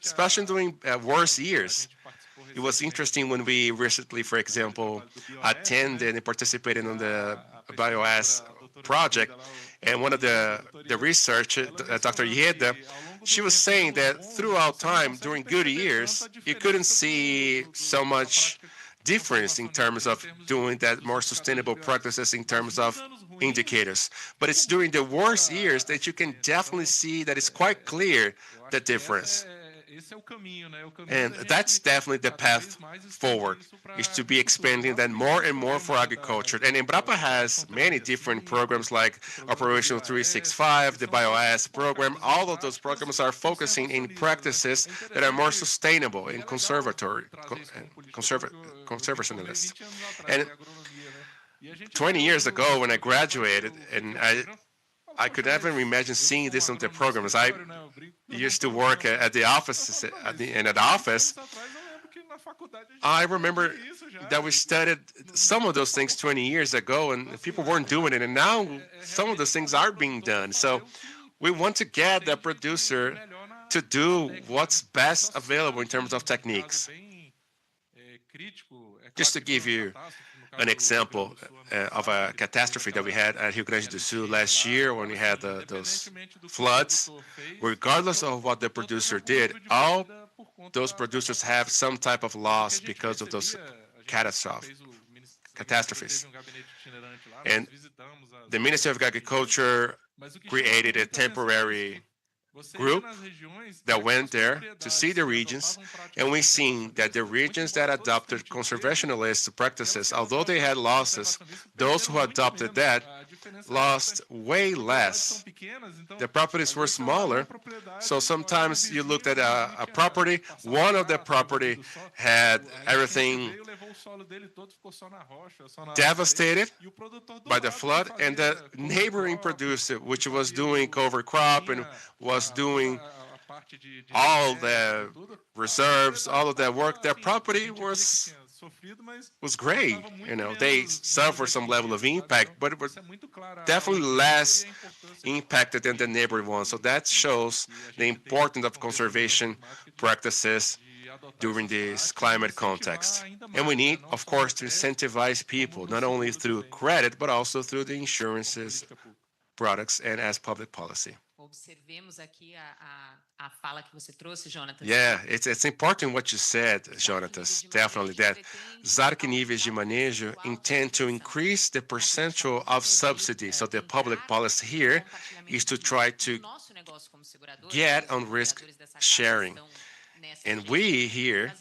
especially during worse years. It was interesting when we recently, for example, attended and participated in the biomass project, and one of the research, Dr. Yeda, she was saying that throughout time, during good years, you couldn't see so much difference in terms of doing that more sustainable practices in terms of indicators. But it's during the worst years that you can definitely see that it's quite clear the difference. And that's definitely the path forward, is to be expanding that more and more for agriculture. And Embrapa has many different programs like Operation 365, the BioAS program. All of those programs are focusing in practices that are more sustainable and conservationist. And 20 years ago when I graduated, and I could never imagine seeing this on the programs. I used to work at the office, in an office. I remember that we studied some of those things 20 years ago, and people weren't doing it, and now some of those things are being done. So we want to get the producer to do what's best available in terms of techniques. Just to give you an example of a catastrophe that we had at Rio Grande do Sul last year when we had those floods. Regardless of what the producer did, all those producers have some type of loss because of those catastrophes. And the Ministry of Agriculture created a temporary group that went there to see the regions, and we've seen that the regions that adopted conservationist practices, although they had losses, those who adopted that lost way less. The properties were smaller, so sometimes you looked at a property, one of the property had everything devastated by the flood, and the neighboring producer, which was doing cover crop and was doing all the reserves, all of that work, their property was great. You know, they suffered some level of impact, but it was definitely less impacted than the neighboring one. So that shows the importance of conservation practices during this climate context. And we need, of course, to incentivize people, not only through credit, but also through the insurances, products, and as public policy. Yeah, it's important what you said, Jonatas. Definitely that ZARC níveis de manejo intend to increase the percentage of subsidy. So the public policy here is to try to get on risk sharing. And we here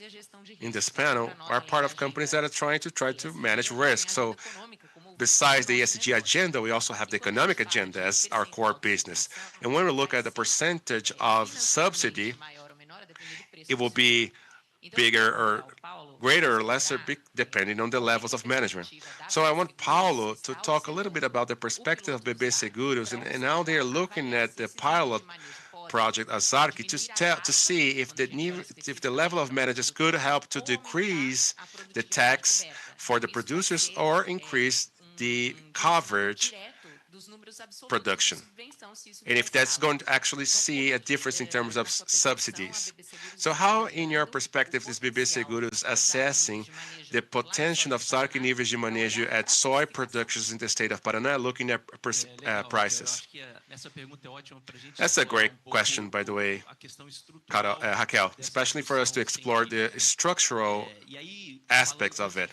in this panel are part of companies that are trying to manage risk. So besides the ESG agenda, we also have the economic agenda as our core business. And when we look at the percentage of subsidy, it will be bigger or greater or lesser depending on the levels of management. So I want Paulo to talk a little bit about the perspective of BB Seguros and how they are looking at the pilot project Azarki to see if the level of managers could help to decrease the tax for the producers or increase the coverage production, and if that's going to actually see a difference in terms of subsidies. So how, in your perspective, is BB Seguros assessing the potential of ZARC níveis de manejo at soy productions in the state of Paraná, looking at prices? That's a great question, by the way, Raquel, especially for us to explore the structural aspects of it.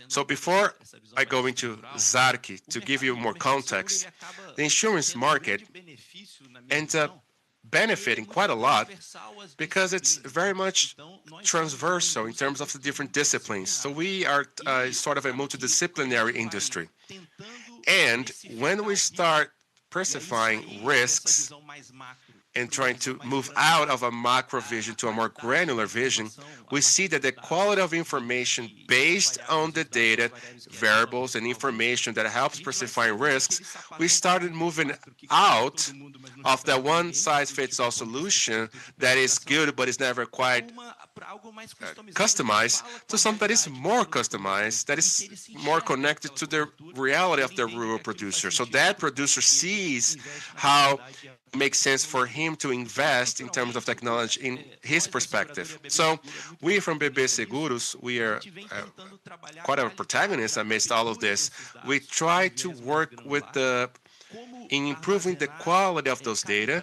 So before I go into ZARC, to give you more context, the insurance market ends up benefiting quite a lot because it's very much transversal in terms of the different disciplines. So we are sort of a multidisciplinary industry. And when we start specifying risks and trying to move out of a macro vision to a more granular vision, we see that the quality of information based on the data, variables, and information that helps specifying risks, we started moving out of the one-size-fits-all solution that is good but is never quite customized to something that is more customized, that is more connected to the reality of the rural producer. So that producer sees how it makes sense for him to invest in terms of technology in his perspective. So we from BB Seguros, we are quite a protagonist amidst all of this. We try to work with in improving the quality of those data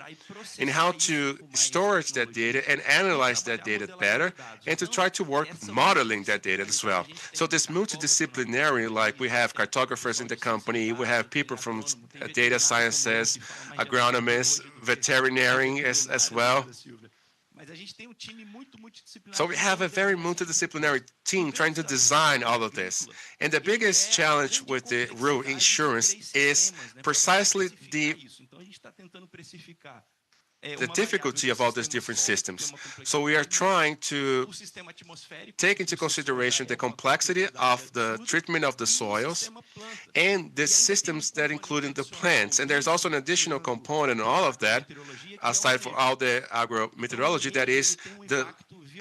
and how to storage that data and analyze that data better, and to try to work modeling that data as well. So this multidisciplinary, like we have cartographers in the company, we have people from data sciences, agronomists, veterinary as well. So we have a very multidisciplinary team trying to design all of this. And the biggest challenge with the rural insurance is precisely the difficulty of all these different systems. So we are trying to take into consideration the complexity of the treatment of the soils and the systems that include the plants. And there's also an additional component in all of that, aside from all the agrometeorology, that is the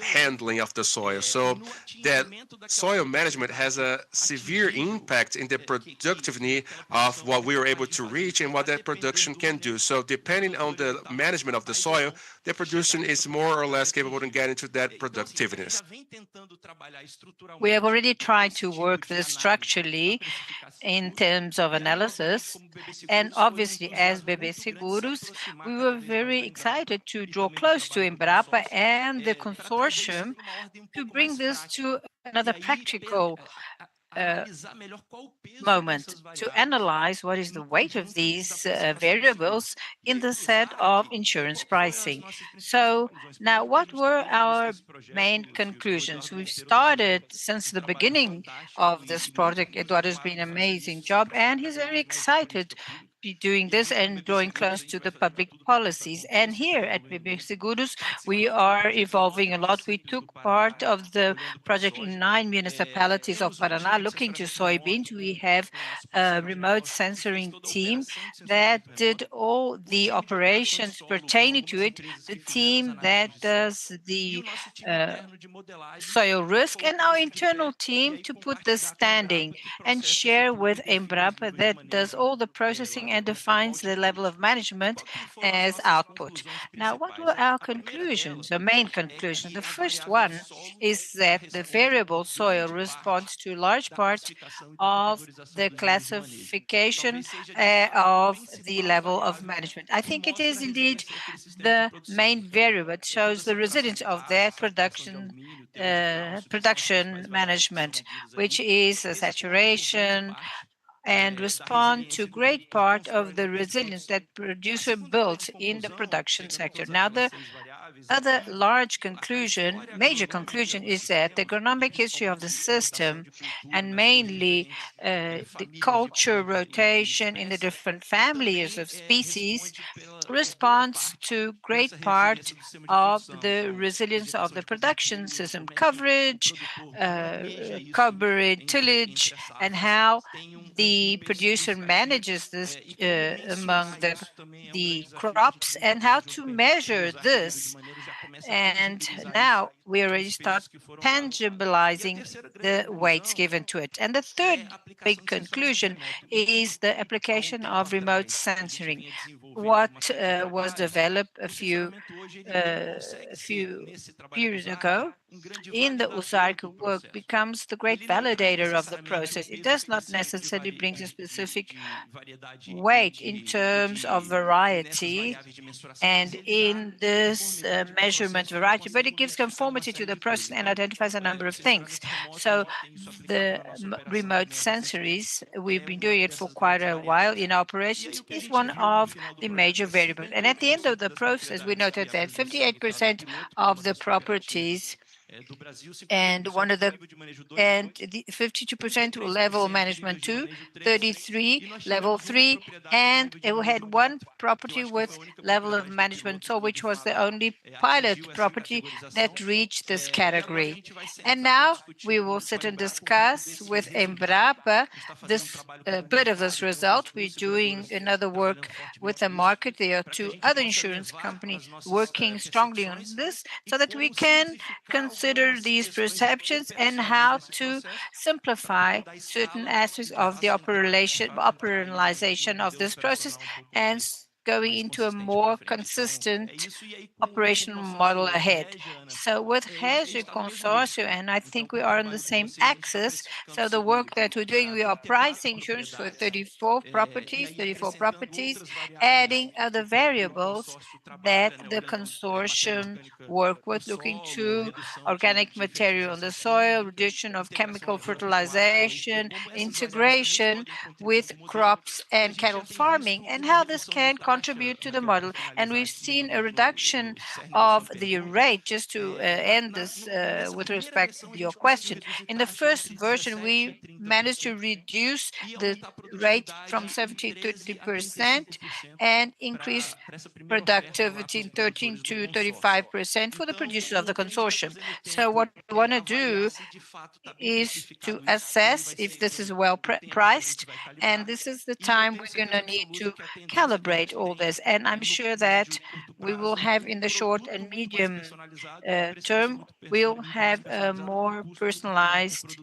handling of the soil. So that soil management has a severe impact in the productivity of what we are able to reach and what that production can do. So depending on the management of the soil, the producer is more or less capable of getting to that productiveness. We have already tried to work this structurally in terms of analysis, and obviously as BB Seguros, we were very excited to draw close to Embrapa and the consortium to bring this to another practical moment, to analyze what is the weight of these variables in the set of insurance pricing. So now, what were our main conclusions? We've started since the beginning of this project. Eduardo has been an amazing job, and he's very excited be doing this and drawing close to the public policies. And here at BB Seguros, we are evolving a lot. We took part of the project in 9 municipalities of Paraná looking to soybeans. We have a remote sensoring team that did all the operations pertaining to it, the team that does the soil risk, and our internal team to put this standing and share with Embrapa that does all the processing pricing and defines the level of management as output. Now, what were our conclusions, the main conclusion? The first one is that the variable soil responds to large part of the classification of the level of management. I think it is indeed the main variable. It shows the resilience of that production management, which is a saturation and respond to great part of the resilience that producer built in the production sector. Now, the other large conclusion, major conclusion, is that the agronomic history of the system, and mainly the culture rotation in the different families of species, responds to great part of the resilience of the production system coverage, coverage, tillage, and how the producer manages this among the crops and how to measure this. And now we already start tangibilizing the weights given to it. And the third big conclusion is the application of remote sensoring. What was developed a few years ago in the Ozark work becomes the great validator of the process. It does not necessarily bring a specific weight in terms of variety and in this measurement variety, but it gives conformity to the process and identifies a number of things. So the remote sensories, we've been doing it for quite a while in operations, is one of the major variables. And at the end of the process, we noted that 58% of the properties and one of the 52% level management 2, 33 level 3, and we had one property with level of management so which was the only pilot property that reached this category. And now we will sit and discuss with Embrapa this bit of this result. We're doing another work with the market. There are two other insurance companies working strongly on this so that we can consider these perceptions and how to simplify certain aspects of the operationalization of this process and going into a more consistent operational model ahead. So with Regi Consórcio, and I think we are on the same axis, so the work that we're doing, we are pricing insurance for 34 properties, adding other variables that the consortium work with, looking to organic material in the soil, reduction of chemical fertilization, integration with crops and cattle farming, and how this can contribute to the model. And we've seen a reduction of the rate, just to end this with respect to your question. In the first version, we managed to reduce the rate from 70 to 30% and increase productivity 13 to 35% for the producers of the consortium. So what we want to do is to assess if this is well priced, and this is the time we're going to need to calibrate all this. And I'm sure that we will have in the short and medium term, we'll have a more personalized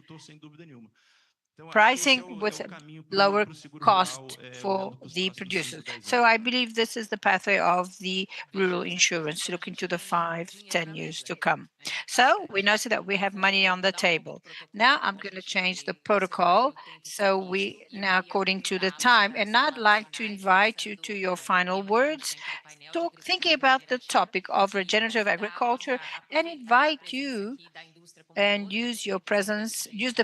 pricing with lower cost for the producers. So I believe this is the pathway of the rural insurance, looking to the 5, 10 years to come. So we noted that we have money on the table. Now I'm going to change the protocol. So we now, according to the time, and I'd like to invite you to your final words, thinking about the topic of regenerative agriculture, and invite you and use the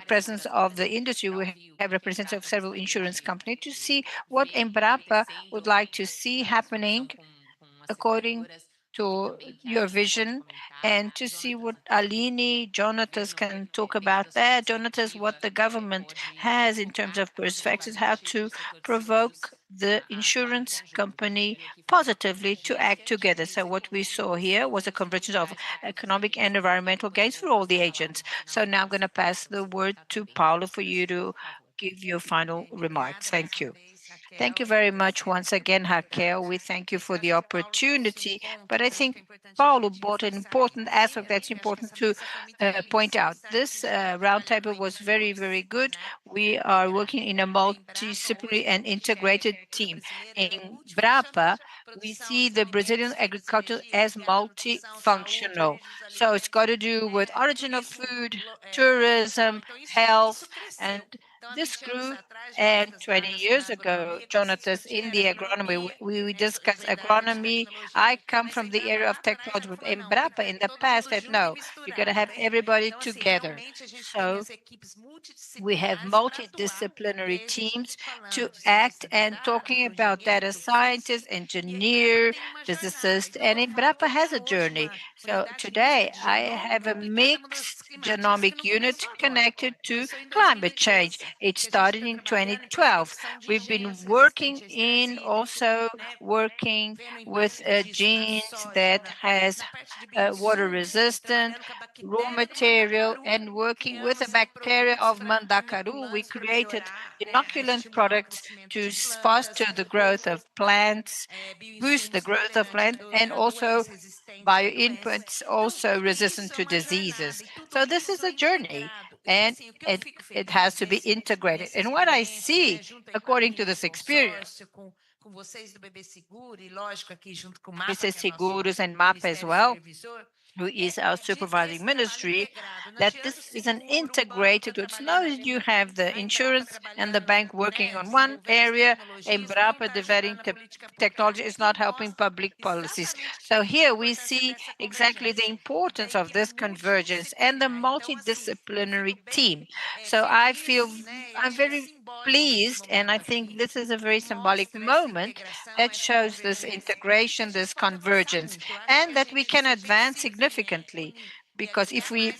presence of the industry. We have representatives of several insurance companies to see what Embrapa would like to see happening according to your vision, and to see what Aline, Jonatas can talk about that. Jonatas, what the government has in terms of perspectives, how to provoke the insurance company positively to act together. So what we saw here was a convergence of economic and environmental gains for all the agents. So now I'm going to pass the word to Paulo for you to give your final remarks. Thank you. Thank you very much once again, Raquel. We thank you for the opportunity. But I think Paulo brought an important aspect that's important to point out. This roundtable was very, very good. We are working in a multidisciplinary and integrated team. In Brapa, we see the Brazilian agriculture as multifunctional. So it's got to do with origin of food, tourism, health, and this grew. And 20 years ago, Jonathan, in the agronomy, we discussed agronomy. I come from the area of technology with Embrapa in the past said, no, you got to have everybody together. So we have multidisciplinary teams to act and talking about data scientists, engineer, physicists, and Embrapa has a journey. So today I have a mixed genomic unit connected to climate change. It started in 2012. We've been working in also working with genes that has water resistant raw material and working with a bacteria of Mandakaru, we created inoculant products to foster the growth of plants, boost the growth of plants, and also bioinputs also resistant to diseases. So this is a journey and it has to be integrated. And what I see, according to this experience, Mrs. Seguros and MAP as well, who is our supervising ministry, that this is an integrated, it's not that you have the insurance and the bank working on one area, Embrapa developing technology is not helping public policies. So here we see exactly the importance of this convergence and the multidisciplinary team. So I feel I'm very pleased, and I think this is a very symbolic moment that shows this integration, this convergence, and that we can advance significantly. Because if we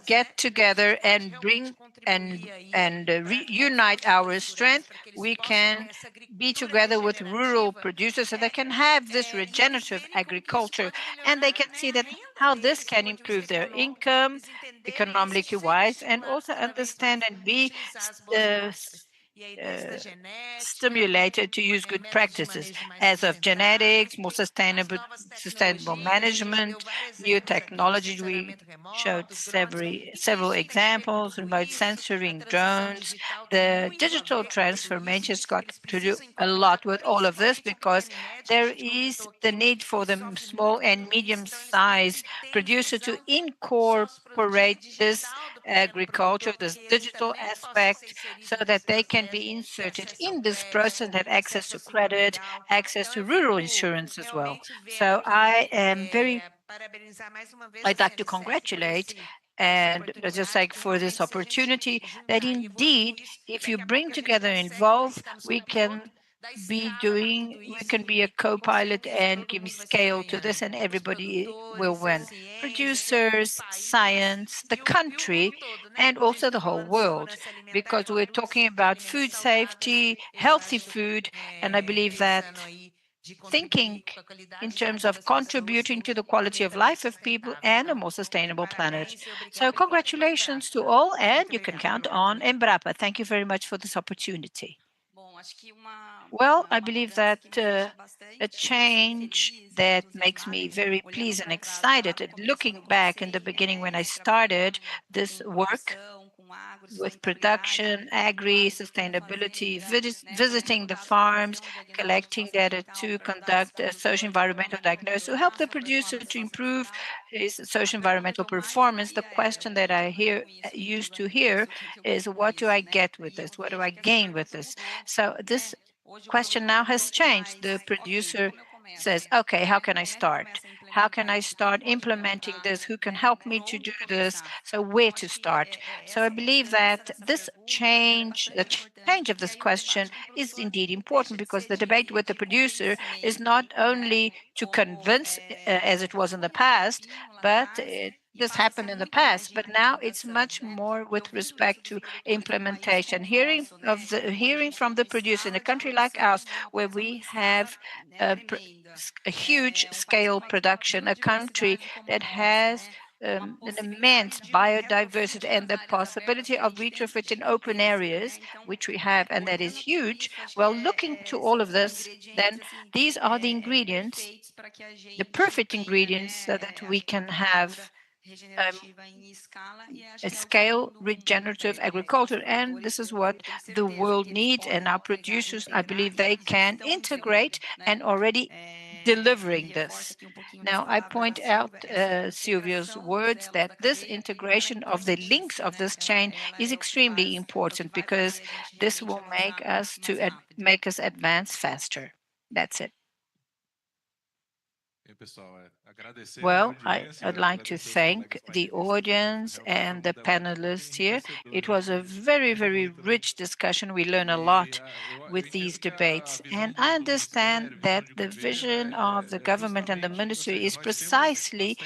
get together and bring and reunite our strength, we can be together with rural producers so they can have this regenerative agriculture and they can see that how this can improve their income economically wise and also understand and be uh, uh, stimulated to use good practices as of genetics, more sustainable management, new technology. We showed several examples, remote sensoring, drones. The digital transformation has got to do a lot with all of this because there is the need for the small and medium-sized producer to incorporate this agriculture, this digital aspect, so that they can be inserted in this process and have access to credit, access to rural insurance as well. So I'd like to congratulate and just like for this opportunity that indeed, if you bring together and involve, we can be a co-pilot and give scale to this and everybody will win. Producers, science, the country, and also the whole world, because we're talking about food safety, healthy food, and I believe that thinking in terms of contributing to the quality of life of people and a more sustainable planet. So congratulations to all, and you can count on Embrapa. Thank you very much for this opportunity. Well, I believe that a change that makes me very pleased and excited, and looking back in the beginning when I started this work with production, agri, sustainability, visiting the farms, collecting data to conduct a social environmental diagnosis to help the producer to improve his social environmental performance. The question that I used to hear is, what do I get with this? What do I gain with this? So this question now has changed. The producer says, okay, how can I start? How can I start implementing this? Who can help me to do this? So where to start? So I believe that this change, the change of this question is indeed important because the debate with the producer is not only to convince, as it was in the past, but this happened in the past, but now it's much more with respect to implementation. Hearing from the producer in a country like ours, where we have a huge scale production, a country that has an immense biodiversity and the possibility of retrofit in open areas, which we have, and that is huge. Well, looking to all of this, then these are the ingredients, the perfect ingredients, so that we can have a scale regenerative agriculture. And this is what the world needs, and our producers, I believe they can integrate and already delivering this. Now, I point out Silvio's words that this integration of the links of this chain is extremely important, because this will make us advance faster. That's it. Well, I'd like to thank the audience and the panelists here. It was a very, very rich discussion. We learn a lot with these debates. And I understand that the vision of the government and the ministry is precisely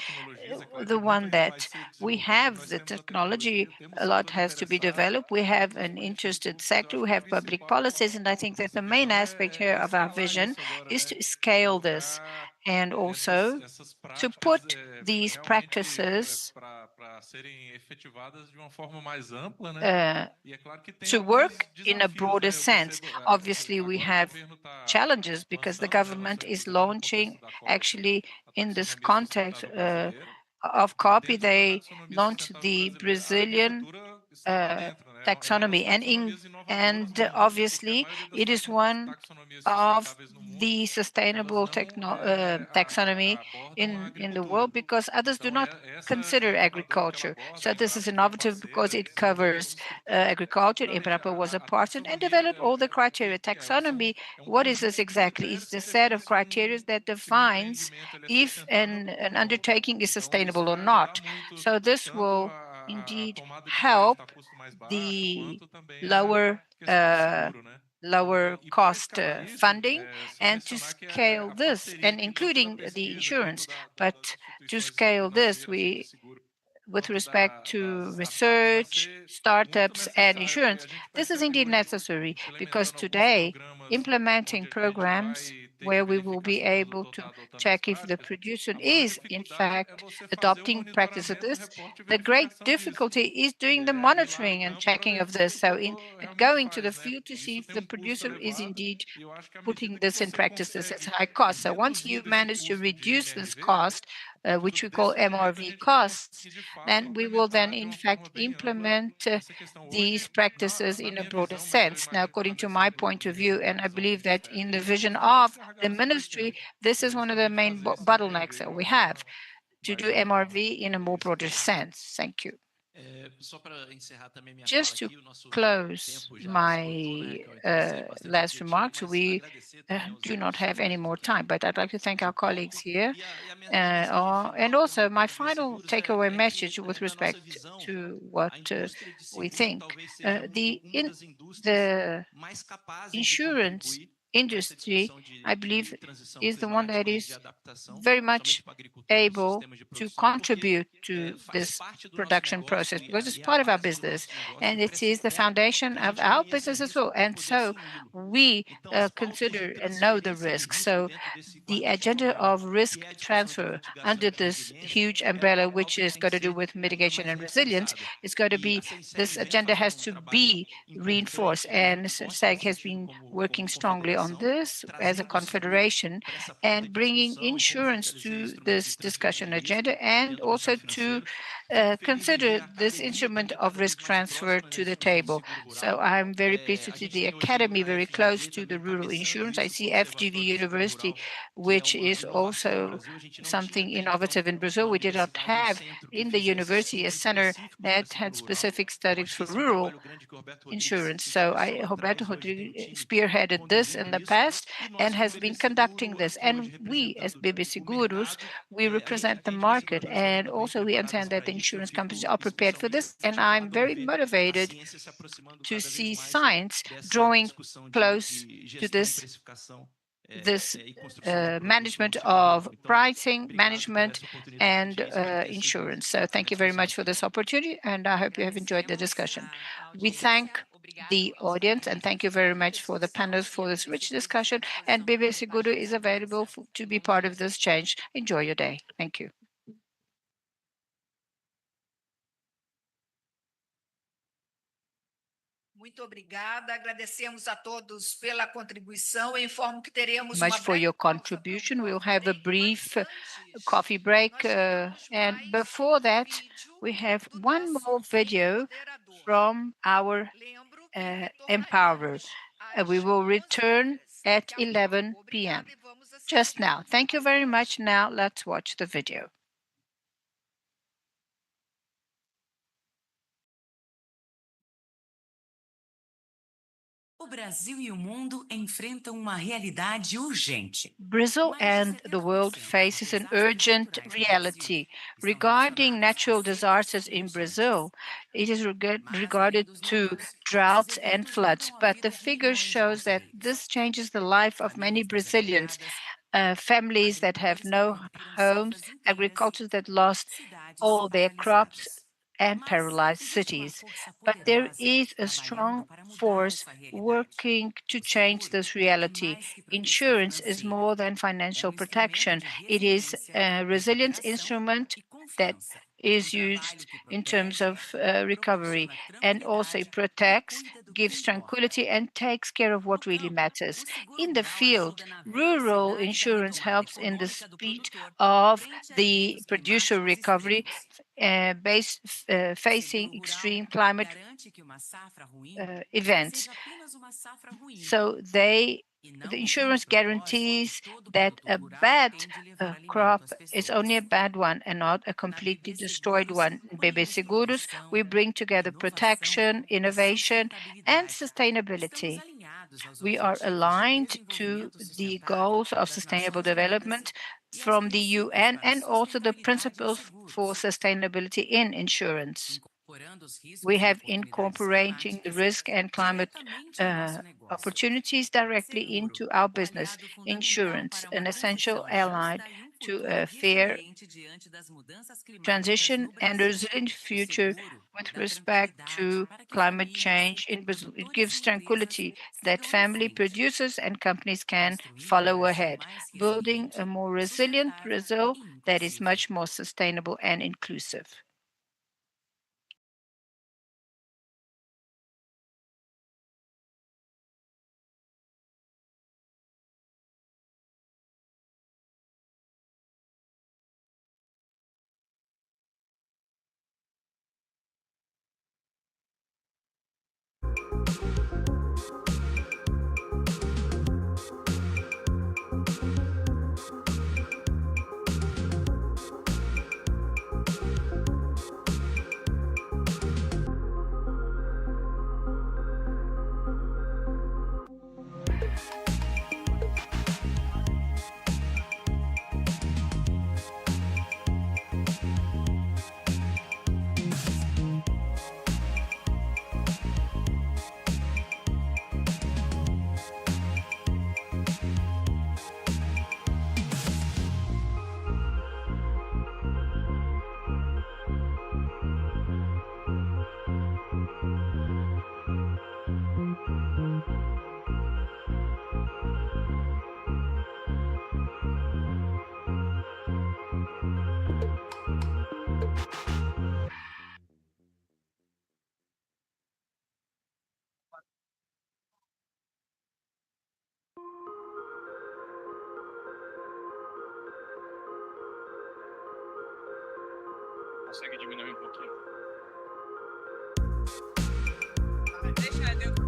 the one that we have the technology. A lot has to be developed. We have an interested sector. We have public policies. And I think that the main aspect here of our vision is to scale this, and also to put these practices to work in a broader sense. Obviously, we have challenges because the government is launching, actually, in this context of COP, they launched the Brazilian taxonomy, and obviously it is one of the sustainable taxonomy in the world, because others do not consider agriculture. So this is innovative because it covers agriculture. Embrapa was a partner and developed all the criteria. Taxonomy, what is this exactly? It's the set of criteria that defines if an undertaking is sustainable or not. So this will indeed help the lower lower cost funding, and to scale this, and including the insurance. But to scale this, we, with respect to research, startups, and insurance, this is indeed necessary, because today, implementing programs where we will be able to check if the producer is, in fact, adopting practices of this, the great difficulty is doing the monitoring and checking of this. So and going to the field to see if the producer is indeed putting this in practice. This is high cost. So once you manage to reduce this cost, which we call MRV costs, then we will then in fact implement these practices in a broader sense. Now, according to my point of view, and I believe that in the vision of the ministry, this is one of the main bottlenecks that we have, to do MRV in a more broader sense. Thank you. Just to close my last remarks, we do not have any more time, but I'd like to thank our colleagues here. And also, my final takeaway message with respect to what we think. The insurance industry, I believe, is the one that is very much able to contribute to this production process, because it's part of our business and it is the foundation of our business as well. And so we consider and know the risks. So the agenda of risk transfer under this huge umbrella, which is going to do with mitigation and resilience, is going to be, this agenda has to be reinforced. And CNseg has been working strongly on this as a confederation, and bringing insurance to this discussion agenda, and also to consider this instrument of risk transfer to the table. So I'm very pleased to see the Academy very close to the rural insurance. I see FGV University, which is also something innovative in Brazil. We did not have in the university a center that had specific studies for rural insurance. So Roberto Rodrigues spearheaded this in the past and has been conducting this. And we, as BB Seguros, we represent the market, and also we understand that the insurance companies are prepared for this. And I'm very motivated to see science drawing close to this management of pricing, management, and insurance. So thank you very much for this opportunity, and I hope you have enjoyed the discussion. We thank the audience, and thank you very much for the panelists for this rich discussion. And BB Seguro is available to be part of this change. Enjoy your day. Thank you. Muito obrigada. Agradecemos a todos pela contribuição. Eu informo que teremos Much uma for your contribution. We'll have a brief coffee break. And before that, we have one more video from our Empower. We will return at 11 p.m. just now. Thank you very much. Now let's watch the video. O Brasil e o mundo enfrentam uma realidade urgente. Brazil and the world faces an urgent reality. Regarding natural disasters in Brazil, it is regarded to droughts and floods, but the figure shows that this changes the life of many Brazilians, families that have no homes, agriculture that lost all their crops, and paralyzed cities. But there is a strong force working to change this reality. Insurance is more than financial protection. It is a resilience instrument that is used in terms of recovery, and also protects, gives tranquility, and takes care of what really matters. In the field, rural insurance helps in the speed of the producer recovery facing extreme climate events. So the insurance guarantees that a bad crop is only a bad one and not a completely destroyed one. In BB Seguros, we bring together protection, innovation, and sustainability. We are aligned to the goals of sustainable development from the UN and also the principles for sustainability in insurance. We have incorporating the risk and climate opportunities directly into our business. Insurance, an essential ally to a fair transition and a resilient future with respect to climate change in Brazil. It gives tranquility that family producers and companies can follow ahead, building a more resilient Brazil that is much more sustainable and inclusive. Consegue diminuir um pouquinho? Deixa dentro.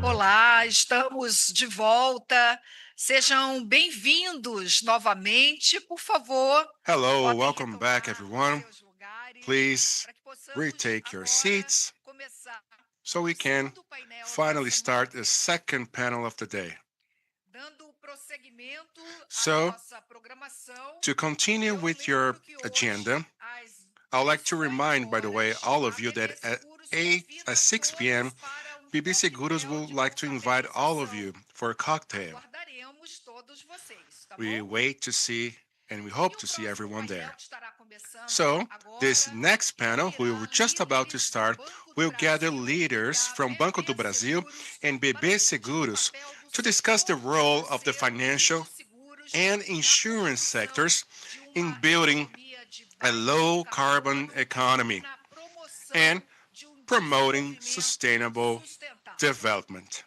Olá, estamos de volta. Sejam bem-vindos novamente. Por favor, Hello, podem welcome back, retomar everyone. seus lugares Please para que possamos retake your agora seats começar so we o can segundo painel da finally start semana, the second panel of the day. dando prosseguimento à So, nossa programação. to continue Eu with your lembro que hoje, agenda, às I would like to 18 remind, by the way, horas, all a of you BB that at Seguros 6 convida p.m., todos para BB Seguros coquetel would de like to invite all of you confraternização. for a cocktail. Aguardaremos todos vocês, tá We bom? wait to see and we E hope o to see próximo everyone painel there. que estará começando So, this agora next panel, we were reunirá just about to líderes do start, Banco do will gather Brasil e leaders da from Banco do BB Brasil Seguros and para BB discutir o Seguros papel do to discuss the setor role of the financeiro e financial de seguros and na insurance construção sectors de in uma building economia de a baixo low carbon carbono e economy na promoção and de um promoting desenvolvimento sustainable sustentável. development.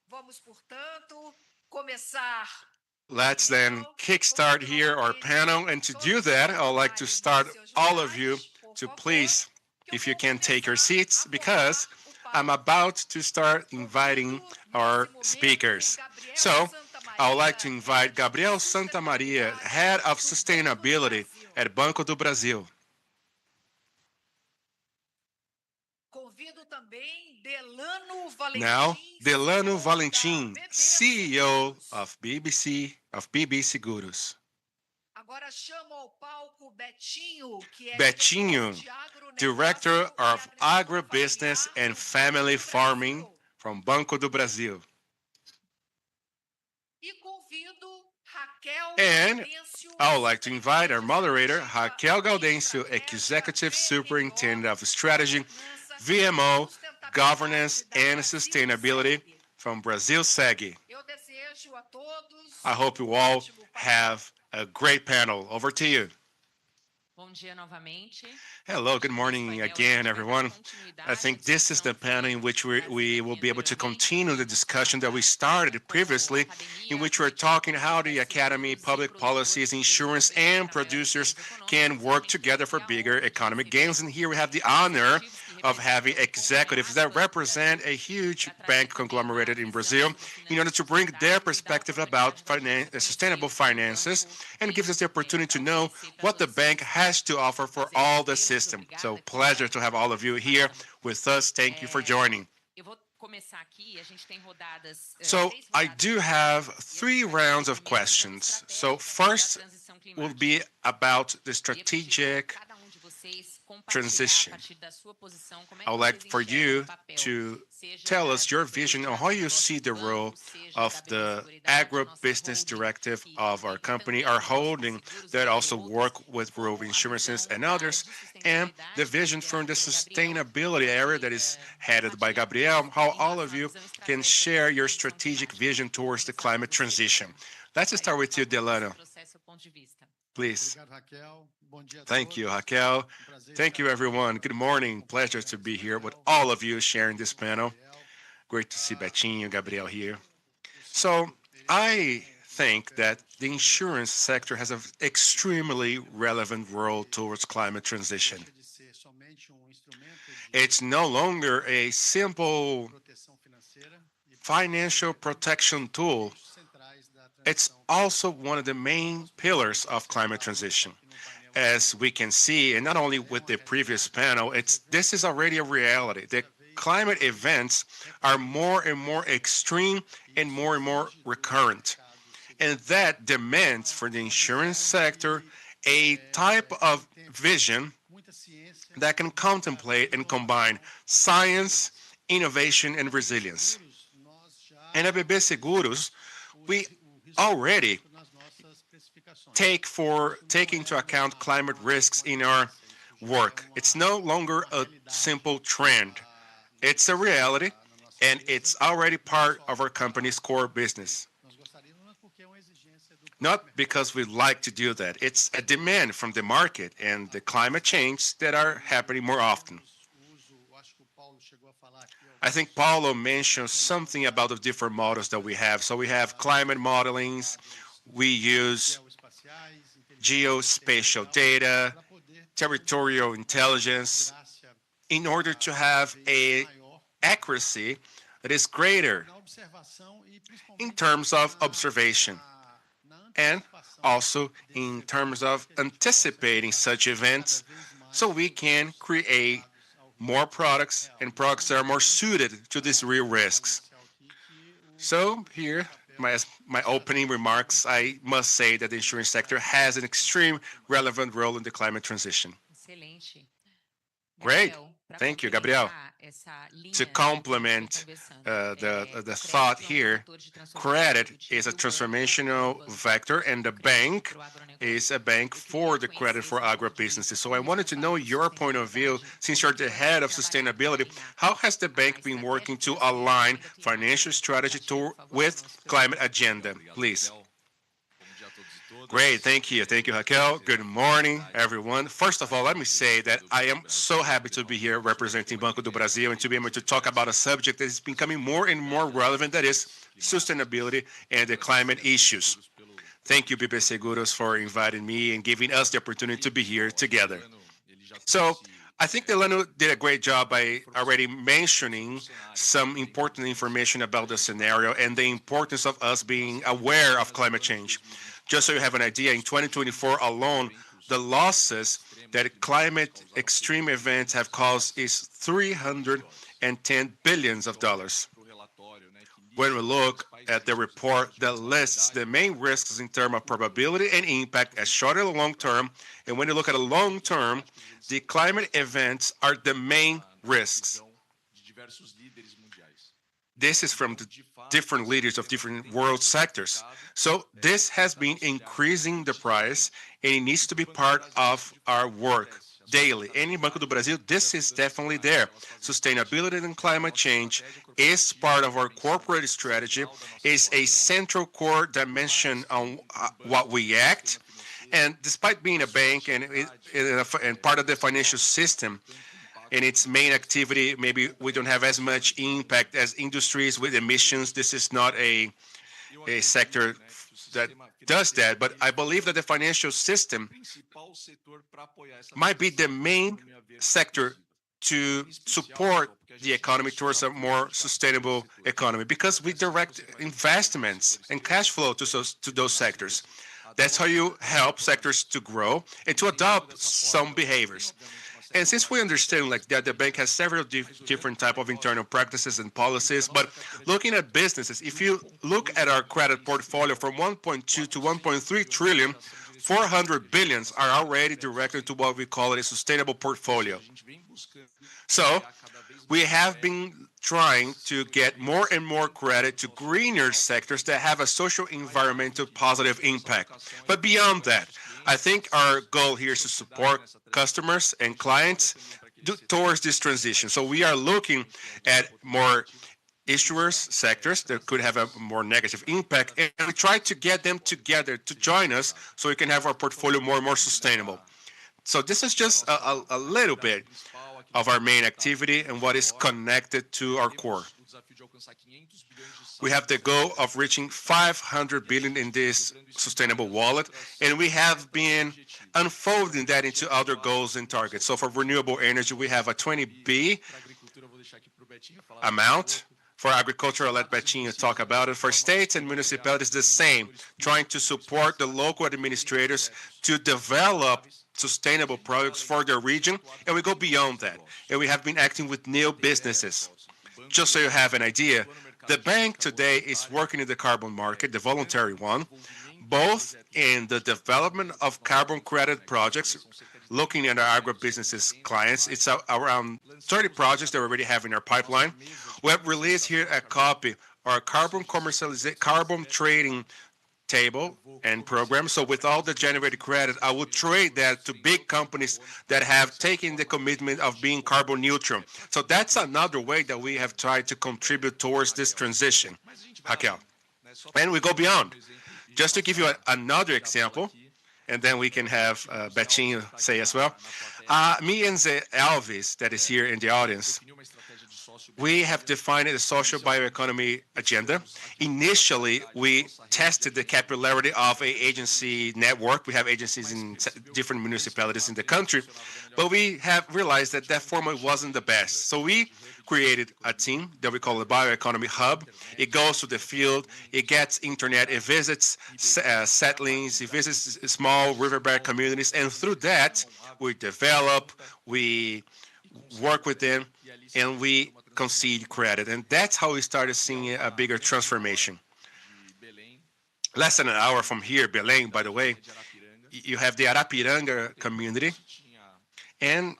Vamos, portanto, começar. Let's then kickstart here our panel. And to do that, I'd like to start all of you to please, if you can take your seats, because I'm about to start inviting our speakers. So I would like to invite Gabriel Santamaria, Head of Sustainability at Banco do Brasil. Convido também Delano Valentim, Now, Delano CEO Valentim, da BB CEO Seguros. of BB Seguros. Agora chamo ao palco Betinho, que é Betinho, diretor de agronegócio Director e of agricultura Agribusiness familiar and do Family Banco do Farming Brasil. from Banco do Brasil. E convido Raquel And Gaudêncio, I would like to invite our moderator, executiva Raquel Gaudêncio, estratégia, Executive VMO, Superintendent of Strategy, governança VMO, sustentabilidade Governance da and Brasil Sustainability Seg. from Brazil SEG. Eu desejo a todos I hope you um all ótimo painel. have a great panel. Over to you. Bom dia novamente. Hello, good morning again, everyone. I think this is the panel in which we will be able to continue the discussion that we started previously, in which we're talking how the academy, public policies, insurance, and producers can work together for bigger economic gains. And here we have the honor of having executives that represent a huge bank conglomerate in Brazil in order to bring their perspective about sustainable finances and gives us the opportunity to know what the bank has to offer for all the system. So pleasure to have all of you here with us. Thank you for joining. So I do have 3 rounds of questions. So first will be about the strategic transition. I would like for you to tell us your vision on how you see the role of the agribusiness directive of our company, our holding that also work with rural insurances and others, and the vision from the sustainability area that is headed by Gabriel, how all of you can share your strategic vision towards the climate transition. Let's start with you, Delano. Please. Thank you, Raquel. Thank you, everyone. Good morning. Pleasure to be here with all of you sharing this panel. Great to see Betinho, Gabriel here. So I think that the insurance sector has an extremely relevant role towards climate transition. It's no longer a simple financial protection tool. It's also one of the main pillars of climate transition. As we can see, and not only with the previous panel, this is already a reality. The climate events are more and more extreme and more recurrent. And that demands for the insurance sector a type of vision that can contemplate and combine science, innovation, and resilience. And at BB Seguros, we already take into account climate risks in our work. It's no longer a simple trend. It's a reality, and it's already part of our company's core business. Not because we like to do that. It's a demand from the market and the climate change that are happening more often. I think Paulo mentioned something about the different models that we have. So we have climate modelings, we use geospatial data, territorial intelligence, in order to have an accuracy that is greater in terms of observation and also in terms of anticipating such events so we can create more products and products that are more suited to these real risks. So here, my opening remarks, I must say that the insurance sector has an extreme relevant role in the climate transition. Great. Thank you, Gabriel. To complement the thought here, credit is a transformational vector, and the bank is a bank for the credit for agribusinesses. So I wanted to know your point of view, since you're the head of sustainability, how has the bank been working to align financial strategy with climate agenda? Please. Great, thank you. Thank you, Raquel. Good morning, everyone. First of all, let me say that I am so happy to be here representing Banco do Brasil and to be able to talk about a subject that is becoming more and more relevant, that is sustainability and the climate issues. Thank you, BB Seguros, for inviting me and giving us the opportunity to be here together. So I think Delano did a great job by already mentioning some important information about the scenario and the importance of us being aware of climate change. Just so you have an idea, in 2024 alone, the losses that climate extreme events have caused is $310 billion. When we look at the report that lists the main risks in terms of probability and impact as short and long term, and when you look at a long term, the climate events are the main risks. This is from the different leaders of different world sectors. So this has been increasing the price, and it needs to be part of our work daily. And in Banco do Brasil, this is definitely there. Sustainability and climate change is part of our corporate strategy, is a central core dimension on what we act. And despite being a bank and part of the financial system, in its main activity, maybe we don't have as much impact as industries with emissions. This is not a sector that does that, but I believe that the financial system might be the main sector to support the economy towards a more sustainable economy, because we direct investments and cash flow to those sectors. That's how you help sectors to grow and to adopt some behaviors. And since we understand like that the bank has several different type of internal practices and policies, but looking at businesses, if you look at our credit portfolio from 1.2 to 1.3 trillion, 400 billions are already directed to what we call a sustainable portfolio. So we have been trying to get more and more credit to greener sectors that have a social environmental positive impact. But beyond that, I think our goal here is to support customers and clients towards this transition. So we are looking at more issuers sectors that could have a more negative impact, and we try to get them together to join us so we can have our portfolio more and more sustainable. So this is just a little bit of our main activity and what is connected to our core. We have the goal of reaching 500 billion in this sustainable wallet, and we have been unfolding that into other goals and targets. So for renewable energy, we have a 20B amount. For agriculture, I'll let Betinho talk about it. For states and municipalities, the same, trying to support the local administrators to develop sustainable products for their region, and we go beyond that. And we have been acting with new businesses. Just so you have an idea, the bank today is working in the carbon market, the voluntary one, both in the development of carbon credit projects, looking at our agribusinesses clients. It's around 30 projects that we already have in our pipeline. We have released here a copy, our carbon trading table and program. So with all the generated credit, I would trade that to big companies that have taken the commitment of being carbon neutral. So that's another way that we have tried to contribute towards this transition, Raquel. And we go beyond. Just to give you another example, and then we can have Betinho say as well. Me and Zé Alves, that is here in the audience, we have defined a social bioeconomy agenda. Initially, we tested the capillarity of an agency network. We have agencies in different municipalities in the country, but we have realized that that format wasn't the best. So we created a team that we call the Bioeconomy Hub. It goes to the field, it gets internet, it visits settlings, it visits small riverbank communities, and through that, we develop, we work with them, and we concede credit. And that's how we started seeing a bigger transformation. Less than an hour from here, Belém, by the way, you have the Arapiranga community, and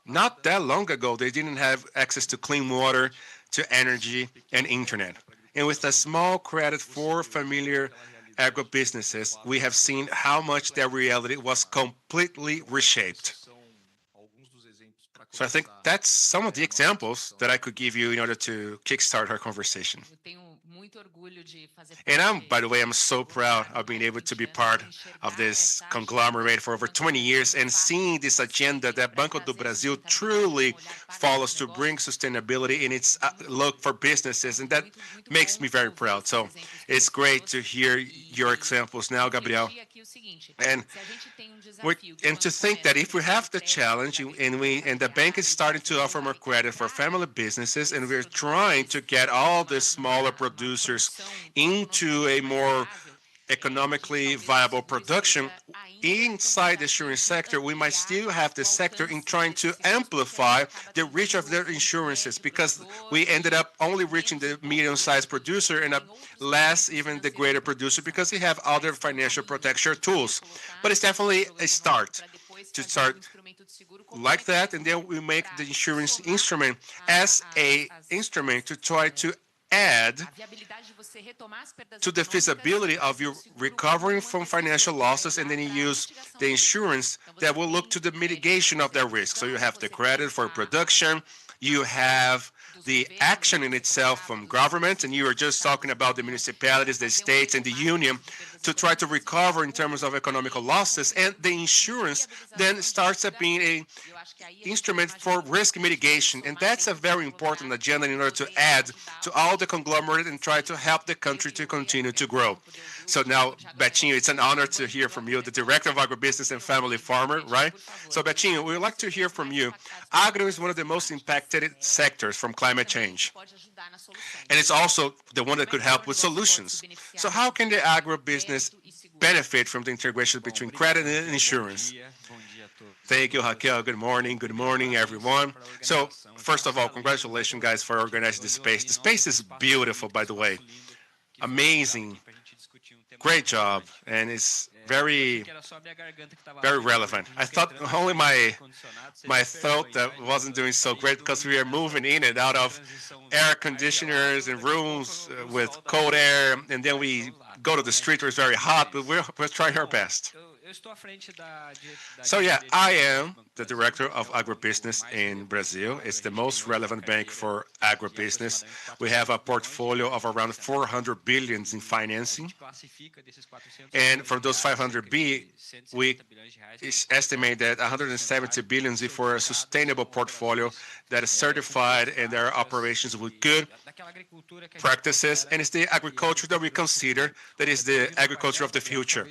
not that long ago, they didn't have access to clean water, to energy, and internet. And with a small credit for familiar agribusinesses, we have seen how much their reality was completely reshaped. So I think that's some of the examples that I could give you in order to kickstart our conversation. And by the way, I'm so proud of being able to be part of this conglomerate for over 20 years and seeing this agenda that Banco do Brasil truly follows to bring sustainability in its look for businesses. And that makes me very proud. So it's great to hear your examples now, Gabriel. And to think that if we have the challenge and the bank is starting to offer more credit for family businesses, and we're trying to get all the smaller producers into a more economically viable production, inside the insurance sector, we might still have the sector in trying to amplify the reach of their insurances, because we ended up only reaching the medium-sized producer and less even the greater producer, because they have other financial protection tools. But it's definitely a start to start like that, and then we make the insurance instrument as a instrument to try to add to the feasibility of you recovering from financial losses, and then you use the insurance that will look to the mitigation of that risk. So you have the credit for production, you have the action in itself from government, and you were just talking about the municipalities, the states, and the union to try to recover in terms of economical losses, and the insurance then starts up being an instrument for risk mitigation. And that's a very important agenda in order to add to all the conglomerate and try to help the country to continue to grow. So now, Betinho, it's an honor to hear from you, the Director of Agribusiness and Family Farmer, right? So Betinho, we would like to hear from you. Agro is one of the most impacted sectors from climate change. And it's also the one that could help with solutions. So how can the agribusiness benefit from the integration between credit and insurance? Thank you, Raquel. Good morning, everyone. So first of all, congratulations, guys, for organizing this space. The space is beautiful, by the way. Amazing great job, and it's very, very relevant. I thought only my throat that wasn't doing so great because we are moving in and out of air conditioners and rooms with cold air, and then we go to the street where it's very hot, but we're trying our best. So yeah, I am the director of agribusiness in Brazil. It's the most relevant bank for agribusiness. We have a portfolio of around 400 billions in financing. And from those 500 B, we estimate that 170 billions is for a sustainable portfolio that is certified and there are operations with good practices, and it's the agriculture that we consider that is the agriculture of the future.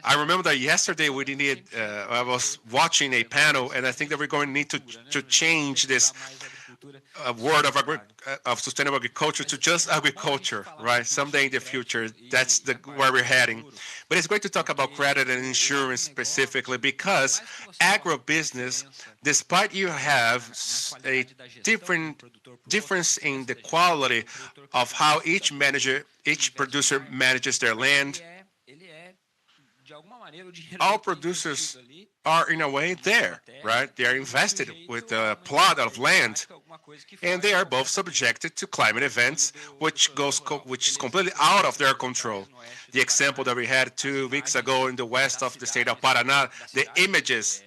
I remember that yesterday I was watching a panel, and I think that we're going to need to change this word of sustainable agriculture to just agriculture, right? Someday in the future, that's where we're heading. But it's great to talk about credit and insurance specifically because agribusiness, despite you have a difference in the quality of how each producer manages their land, all producers are in a way there, right? They are invested with a plot of land, and they are both subjected to climate events, which is completely out of their control. The example that we had 2 weeks ago in the west of the state of Paraná, the images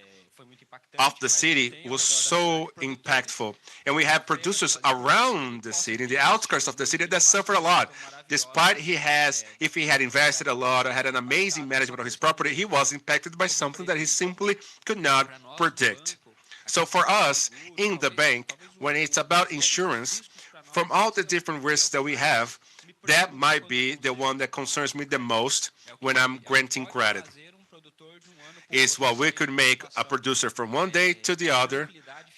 of the city was so impactful. And we have producers around the city, in the outskirts of the city, that suffer a lot. Despite if he had invested a lot or had an amazing management of his property, he was impacted by something that he simply could not predict. So for us in the bank, when it's about insurance, from all the different risks that we have, that might be the one that concerns me the most when I'm granting credit. Is what we could make a producer from one day to the other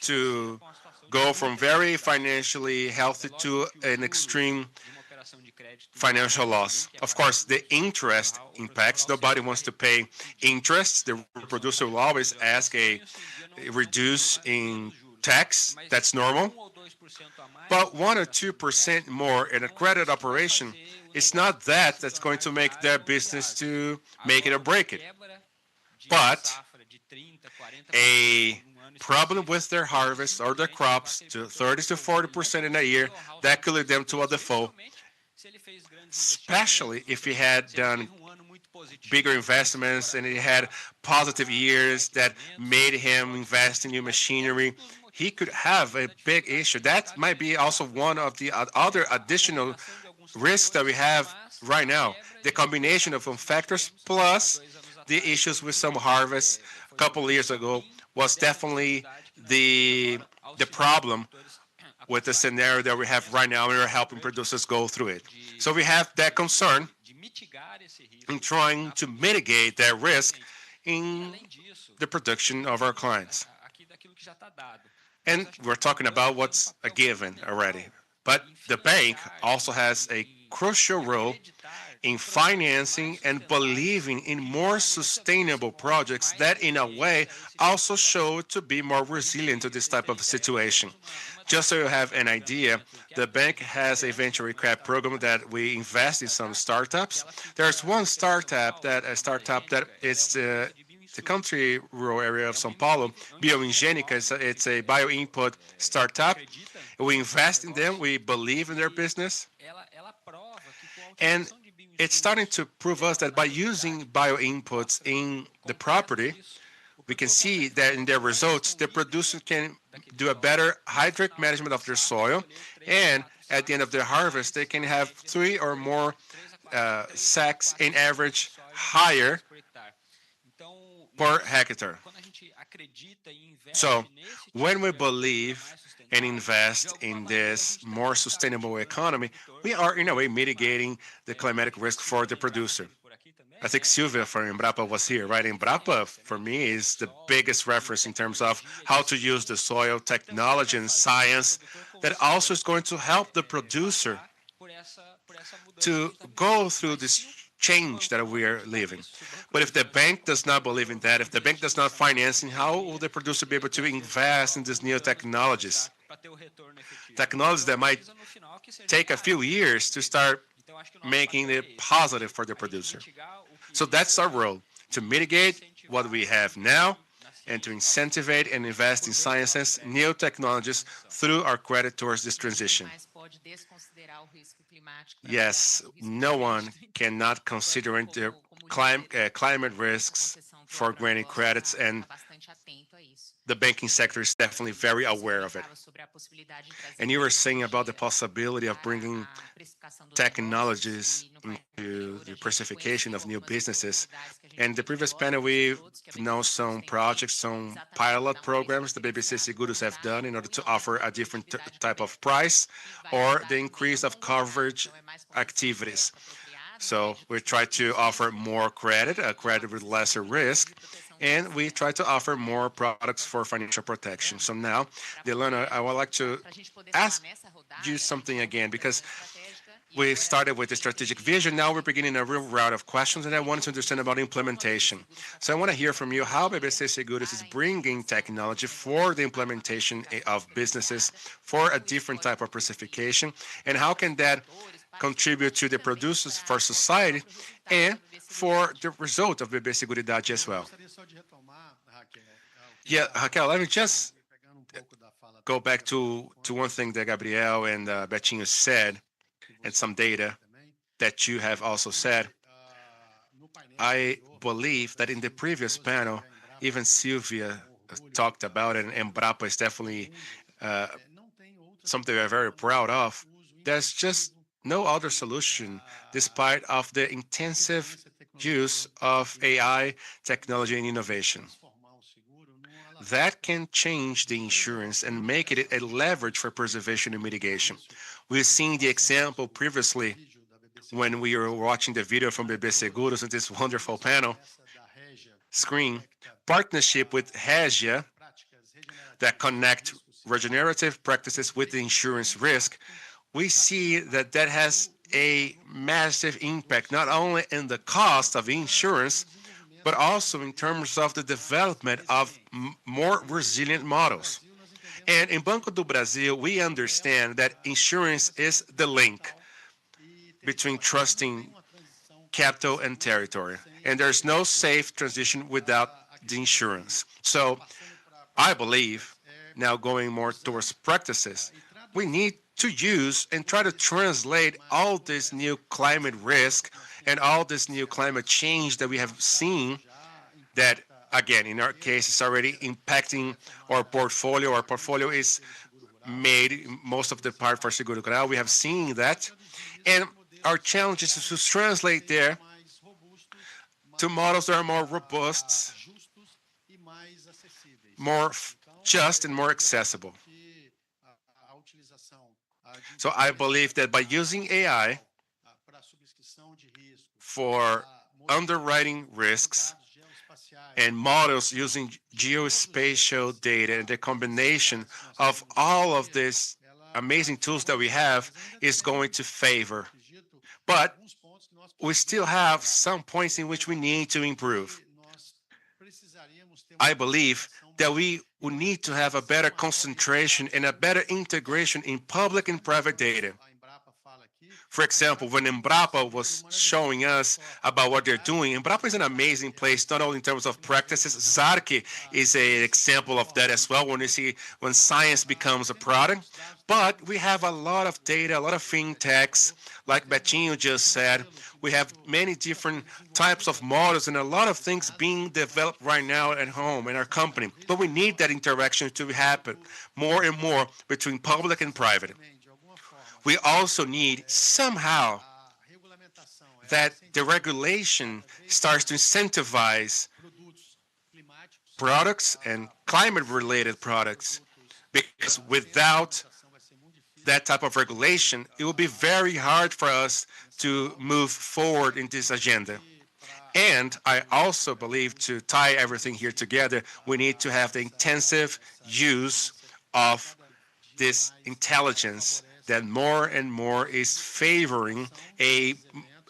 to go from very financially healthy to an extreme financial loss. Of course, the interest impacts. Nobody wants to pay interest. The producer will always ask a reduce in tax. That's normal. But 1 or 2% more in a credit operation, it's not that's going to make their business to make it or break it. But a problem with their harvest or their crops to 30 to 40% in a year, that could lead them to a default, especially if he had done bigger investments and he had positive years that made him invest in new machinery. He could have a big issue. That might be also one of the other additional risks that we have right now. The combination of factors plus the issues with some harvests a couple of years ago was definitely the problem with the scenario that we have right now. We are helping producers go through it. So we have that concern in trying to mitigate that risk in the production of our clients. And we're talking about what's a given already. But the bank also has a crucial role in financing and believing in more sustainable projects that, in a way, also show to be more resilient to this type of situation. Just so you have an idea, the bank has a venture cap program that we invest in some startups. There's one startup that is the country rural area of São Paulo, Bioingênica. It's a bio-input startup. We invest in them. We believe in their business. And it's starting to prove us that by using bio-inputs in the property, we can see that in their results, the producer can do a better hydrate management of their soil. And at the end of their harvest, they can have 3 or more sacks in average higher per hectare. So when we believe and invest in this more sustainable economy, we are in a way mitigating the climatic risk for the producer. I think Silvia from Embrapa was here, right? Embrapa, for me, is the biggest reference in terms of how to use the soil, technology, and science that also is going to help the producer to go through this change that we are living. But if the bank does not believe in that, if the bank does not finance, how will the producer be able to invest in these new technologies? Technologies that might take a few years to start making it positive for the producer. So that's our role, to mitigate what we have now and to incentivize and invest in sciences, new technologies through our credit towards this transition. Yes, no one cannot consider the climate risks for granting credits, and the banking sector is definitely very aware of it. And you were saying about the possibility of bringing technologies into the precification of new businesses. And the previous panel, we've known some projects, some pilot programs the BBC Seguros have done in order to offer a different type of price or the increase of coverage activities. So we try to offer more credit, a credit with lesser risk, and we try to offer more products for financial protection. So now, Delano, I would like to ask you something again, because we started with the strategic vision. Now we're beginning a real round of questions, and I wanted to understand about implementation. So I want to hear from you how BBC Seguros is bringing technology for the implementation of businesses for a different type of precification, and how can that contribute to the producers for society and for the result of BBC Seguridade as well. Yeah, Raquel, let me just go back to one thing that Gabriel and Betinho said, and some data that you have also said. I believe that in the previous panel, even Sylvia talked about it, and Embrapa is definitely something we're very proud of. There's just no other solution despite of the intensive use of AI, technology, and innovation. That can change the insurance and make it a leverage for preservation and mitigation. We've seen the example previously when we were watching the video from BBC Seguros in this wonderful panel screen, partnership with Regia that connect regenerative practices with the insurance risk. We see that that has a massive impact, not only in the cost of insurance, but also in terms of the development of more resilient models. And in Banco do Brasil, we understand that insurance is the link between trusting capital and territory. And there's no safe transition without the insurance. So I believe, now going more towards practices, we need to use and try to translate all this new climate risk and all this new climate change that we have seen that, again, in our case, is already impacting our portfolio. Our portfolio is made most of the part for Seguro Canal. We have seen that. And our challenge is to translate there to models that are more robust, more just, and more accessible. So I believe that by using AI for underwriting risks and models using geospatial data and the combination of all of these amazing tools that we have is going to favor. But we still have some points in which we need to improve. I believe that we will need to have a better concentration and a better integration in public and private data. For example, when Embrapa was showing us about what they're doing, Embrapa is an amazing place, not only in terms of practices. Zarki is an example of that as well, when you see when science becomes a product. But we have a lot of data, a lot of fintechs, like Betinho just said. We have many different types of models and a lot of things being developed right now at home in our company. But we need that interaction to happen more and more between public and private. We also need somehow that the regulation starts to incentivize products and climate-related products, because without that type of regulation, it will be very hard for us to move forward in this agenda. And I also believe, to tie everything here together, we need to have the intensive use of this intelligence that more and more is favoring a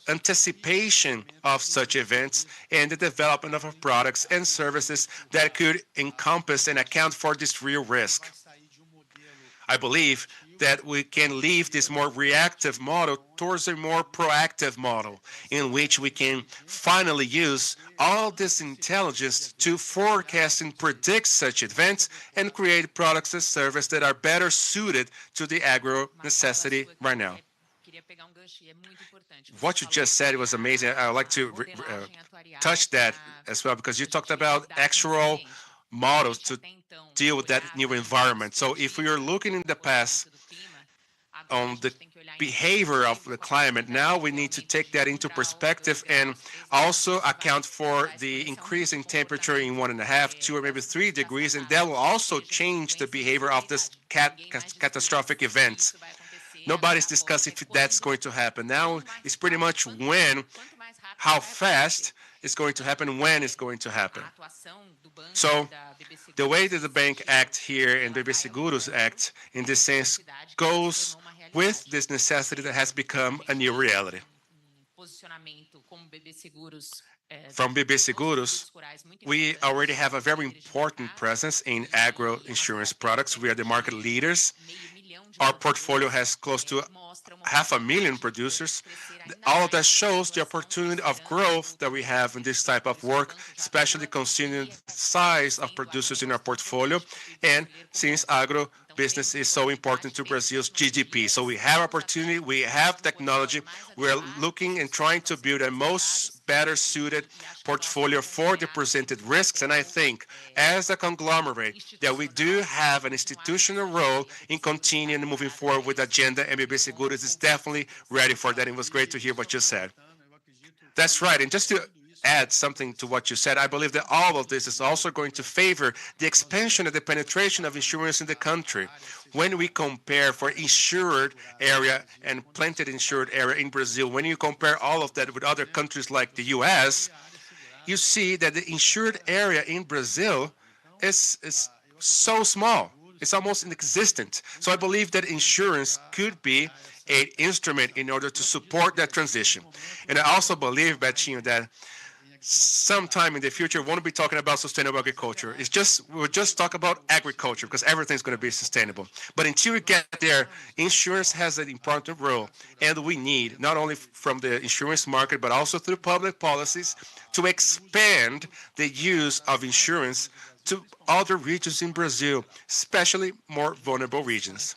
anticipation of such events and the development of products and services that could encompass and account for this real risk. I believe that we can leave this more reactive model towards a more proactive model in which we can finally use all this intelligence to forecast and predict such events and create products and services that are better suited to the agro necessity right now. What you just said was amazing. I would like to touch that as well because you talked about actual models to deal with that new environment. So if we are looking in the past on the behavior of the climate, now we need to take that into perspective and also account for the increase in temperature in 1.5, 2, or maybe 3 degrees, and that will also change the behavior of this catastrophic events. Nobody's discussing if that's going to happen. Now it's pretty much when, how fast it's going to happen, when it's going to happen. So the way that the bank acts here and BB Seguros act in this sense goes with this necessity that has become a new reality. From BB Seguros, we already have a very important presence in agro insurance products. We are the market leaders. Our portfolio has close to 500,000 producers. All of that shows the opportunity of growth that we have in this type of work, especially considering the size of producers in our portfolio, and since agro business is so important to Brazil's GDP. So we have opportunity, we have technology, we're looking and trying to build a most better suited portfolio for the presented risks. And I think as a conglomerate that we do have an institutional role in continuing moving forward with the agenda, and BB Seguros is definitely ready for that. It was great to hear what you said. That's right. And just to add something to what you said, I believe that all of this is also going to favor the expansion and the penetration of insurance in the country. When we compare for insured area and planted insured area in Brazil, when you compare all of that with other countries like the US, you see that the insured area in Brazil is so small. It's almost inexistent. So I believe that insurance could be an instrument in order to support that transition. And I also believe, Betinho, that sometime in the future, we won't be talking about sustainable agriculture. We'll just talk about agriculture because everything's going to be sustainable. But until we get there, insurance has an important role. And we need, not only from the insurance market, but also through public policies, to expand the use of insurance to other regions in Brazil, especially more vulnerable regions.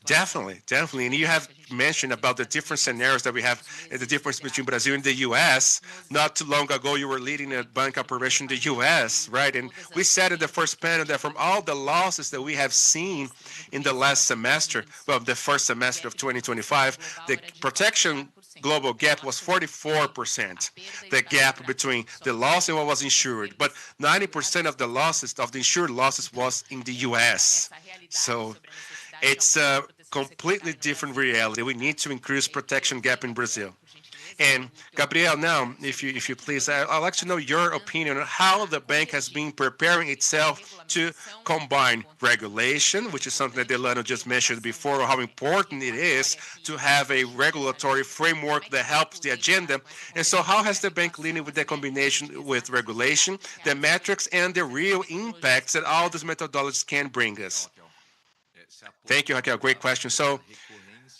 Definitely, definitely. And you have mentioned about the different scenarios that we have and the difference between Brazil and the U.S. Not too long ago, you were leading a bank operation in the U.S., right? And we said in the first panel that from all the losses that we have seen in the last semester, well, the first semester of 2025, the protection global gap was 44%, the gap between the loss and what was insured. But 90% of the losses, of the insured losses, was in the U.S. So it's a completely different reality. We need to increase protection gap in Brazil. And Gabriel, now, if you please, I'd like to know your opinion on how the bank has been preparing itself to combine regulation, which is something that Delano just mentioned before, how important it is to have a regulatory framework that helps the agenda. And so how has the bank leading with the combination with regulation, the metrics, and the real impacts that all these methodologies can bring us? Thank you, Raquel. Great question. So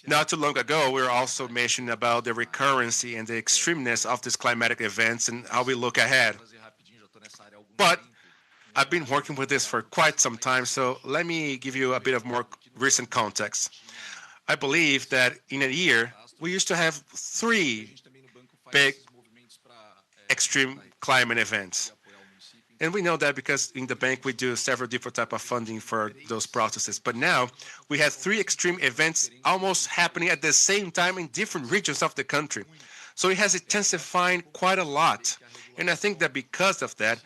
not too long ago, we were also mentioning about the recurrency and the extremeness of these climatic events and how we look ahead. But I've been working with this for quite some time, so let me give you a bit of more recent context. I believe that in a year, we used to have 3 big extreme climate events. And we know that because in the bank we do several different types of funding for those processes. But now we have 3 extreme events almost happening at the same time in different regions of the country. So it has intensified quite a lot. And I think that because of that,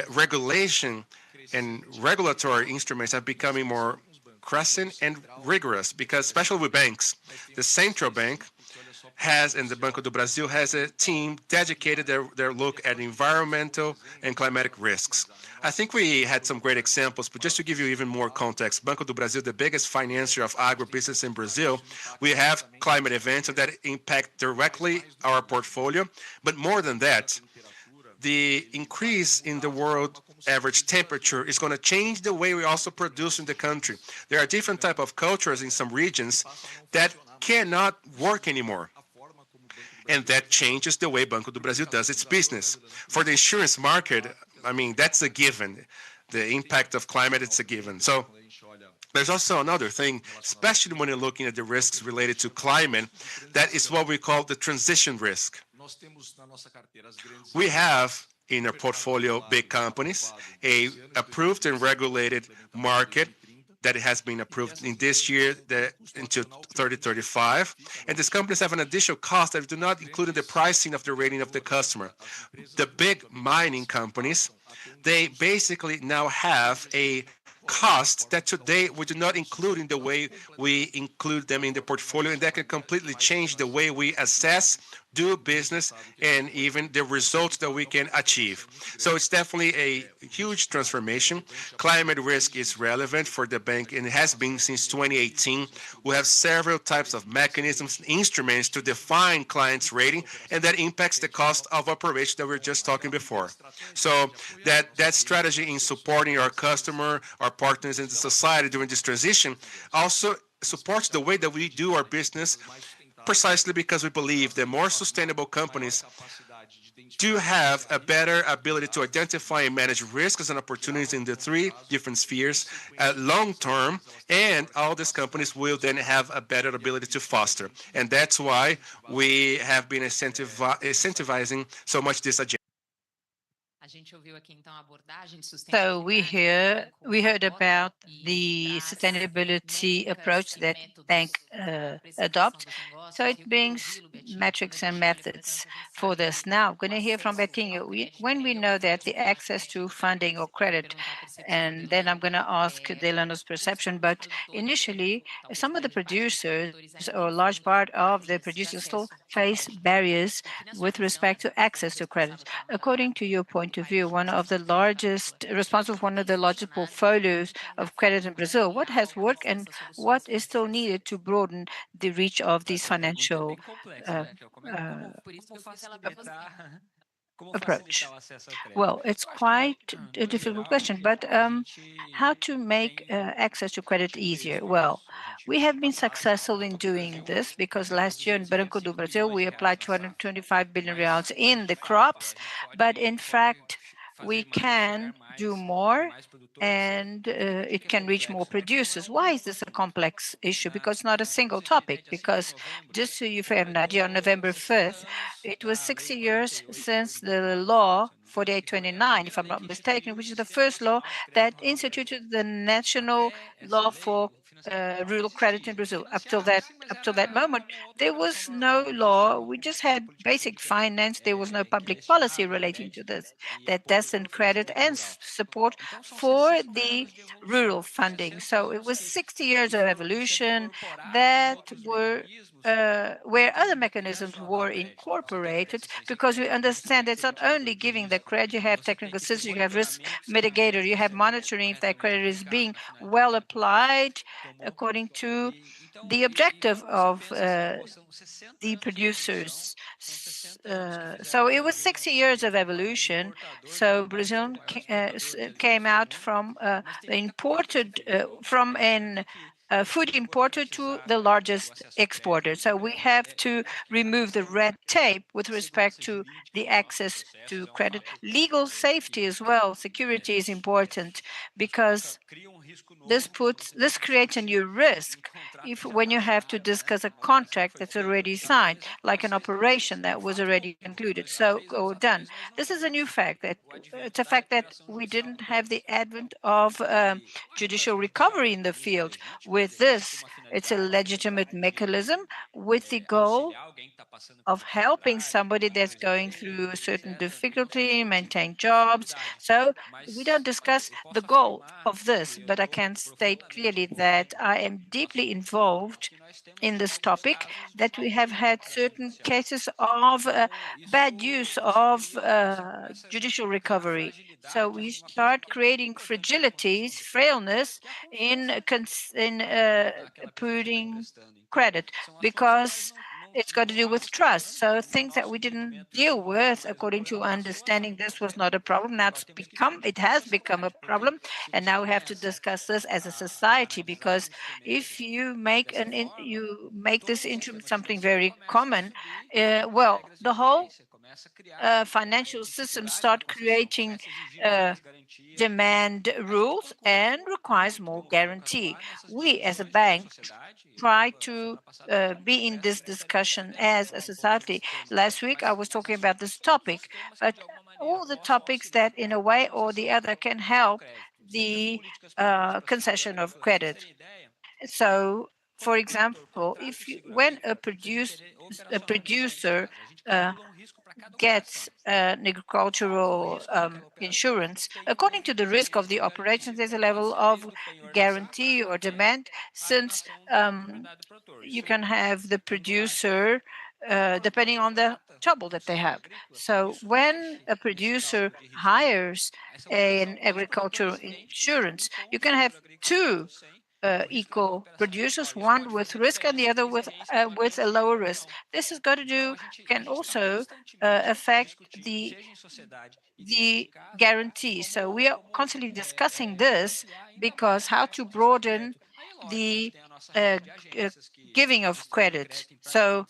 regulation and regulatory instruments are becoming more crescent and rigorous because, especially with banks, the central bank has, and the Banco do Brasil has a team dedicated their look at environmental and climatic risks. I think we had some great examples, but just to give you even more context, Banco do Brasil, the biggest financier of agribusiness in Brazil, we have climate events that impact directly our portfolio. But more than that, the increase in the world average temperature is going to change the way we also produce in the country. There are different type of cultures in some regions that cannot work anymore. And that changes the way Banco do Brasil does its business. For the insurance market, I mean, that's a given. The impact of climate, it's a given. So there's also another thing, especially when you're looking at the risks related to climate, that is what we call the transition risk. We have in our portfolio big companies, a approved and regulated market that has been approved in this year into 2035. And these companies have an additional cost that do not include in the pricing of the rating of the customer. The big mining companies, they basically now have a cost that today we do not include in the way we include them in the portfolio, and that can completely change the way we assess, do business, and even the results that we can achieve. So it's definitely a huge transformation. Climate risk is relevant for the bank and it has been since 2018. We have several types of mechanisms, instruments to define clients' rating, and that impacts the cost of operation that we were just talking before. So that strategy in supporting our customer, our partners in the society during this transition also supports the way that we do our business, precisely because we believe that more sustainable companies do have a better ability to identify and manage risks and opportunities in the three different spheres long term, and all these companies will then have a better ability to foster. And that's why we have been incentivizing so much this agenda. So we heard about the sustainability approach that bank adopt. So it brings metrics and methods for this. Now, I'm going to hear from Betinho. When we know that the access to funding or credit, and then I'm going to ask Delano's perception, but initially, some of the producers or a large part of the producers still face barriers with respect to access to credit. According to your point of view, one of the largest, responsible for one of the largest portfolios of credit in Brazil, what has worked and what is still needed to broaden the reach of these financial approach? Well, it's quite a difficult question, but how to make access to credit easier? Well, we have been successful in doing this because last year in Banco do Brasil, we applied 225 billion reais in the crops, but in fact, we can do more and it can reach more producers. Why is this a complex issue? Because it's not a single topic. Because just so you have an idea, on November 5th, it was 60 years since the law 4829, if I'm not mistaken, which is the first law that instituted the national law for rural credit in Brazil. Up till that moment, there was no law. We just had basic finance. There was no public policy relating to this, that destined credit and support for the rural funding. So it was 60 years of evolution that were where other mechanisms were incorporated, because we understand it's not only giving the credit, you have technical assistance, you have risk mitigator, you have monitoring if that credit is being well applied according to the objective of the producers. So it was 60 years of evolution. So Brazil came out from imported from an food importer to the largest exporter. So we have to remove the red tape with respect to the access to credit. Legal safety as well, security is important, because this creates a new risk when you have to discuss a contract that's already signed, like an operation that was already concluded, or done. This is a new fact. It's a fact that we didn't have the advent of judicial recovery in the field. With this, it's a legitimate mechanism with the goal of helping somebody that's going through a certain difficulty, maintain jobs. So we don't discuss the goal of this, but I can state clearly that I am deeply involved in this topic, that we have had certain cases of bad use of judicial recovery. So we start creating fragilities, frailness in putting credit, because it's got to do with trust. So things that we didn't deal with, according to understanding, this was not a problem. Now it has become a problem, and now we have to discuss this as a society, because if you make you make this into something very common, well, the whole financial system start creating demand rules and requires more guarantee. We as a bank try to be in this discussion as a society. Last week I was talking about this topic, but all the topics that in a way or the other can help the concession of credit. So, for example, when a producer uh, gets an agricultural insurance, according to the risk of the operations, there's a level of guarantee or demand, since you can have the producer depending on the trouble that they have. So when a producer hires an agricultural insurance, you can have two eco producers, one with risk and the other with a lower risk. This is got to do can also affect the guarantee. So we are constantly discussing this, because how to broaden the uh, g- uh, giving of credit. So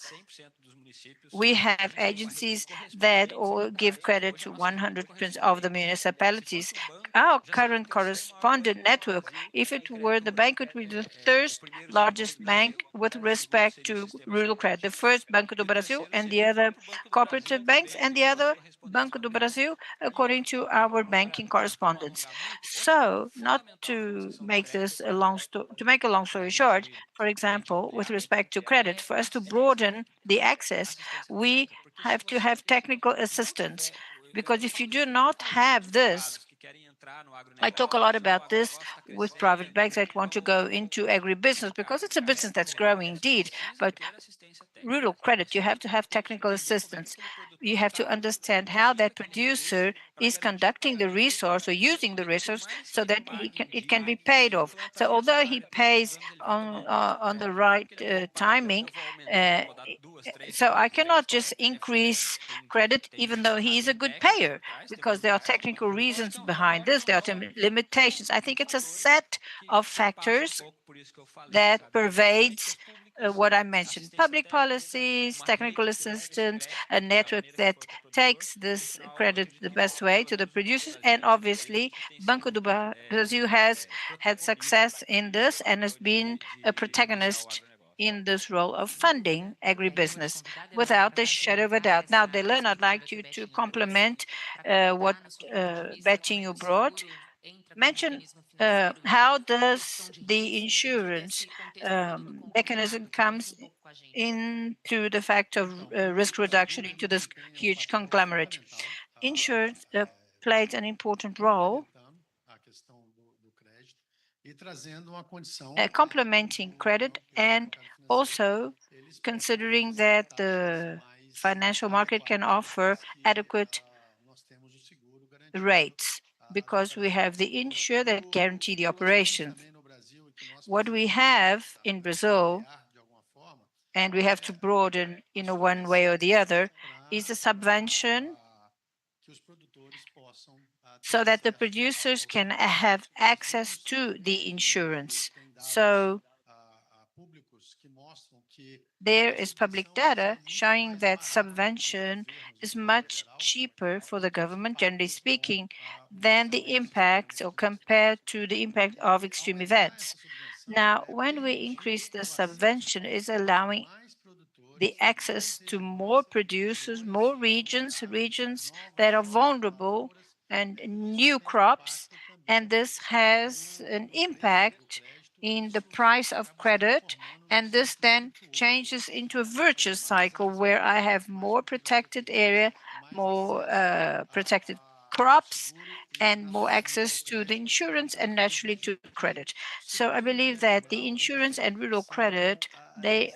we have agencies that all give credit to 100% of the municipalities. Our current correspondent network, if it were the bank, it would be the third largest bank with respect to rural credit. The first Banco do Brasil, and the other cooperative banks, and the other Banco do Brasil, according to our banking correspondence. So, not to make this a to make a long story short, for example, with respect to credit, for us to broaden the access, we have to have technical assistance. Because if you do not have this, I talk a lot about this with private banks that want to go into agribusiness, because it's a business that's growing indeed. But rural credit, you have to have technical assistance. You have to understand how that producer is conducting the resource or using the resource, so that it can be paid off. So although he pays on the right timing, uh, so I cannot just increase credit even though he is a good payer, because there are technical reasons behind this. There are limitations. I think it's a set of factors that pervades what I mentioned: public policies, technical assistance, a network that takes this credit the best way to the producers, and obviously Banco do Brasil has had success in this and has been a protagonist in this role of funding agribusiness without a shadow of a doubt. Now, Delan, I'd like you to complement what Betinho brought. Mention how does the insurance mechanism comes into the fact of risk reduction into this huge conglomerate. Insurance played an important role complementing credit, and also considering that the financial market can offer adequate rates, because we have the insure that guarantee the operations. What we have in Brazil, and we have to broaden in a one way or the other, is a subvention so that the producers can have access to the insurance. So there is public data showing that subvention is much cheaper for the government, generally speaking, than the impact or compared to the impact of extreme events. Now, when we increase the subvention, is allowing the access to more producers, more regions that are vulnerable, and new crops, and this has an impact in the price of credit, and this then changes into a virtuous cycle where I have more protected area, more protected crops, and more access to the insurance and naturally to credit. So I believe that the insurance and rural credit, they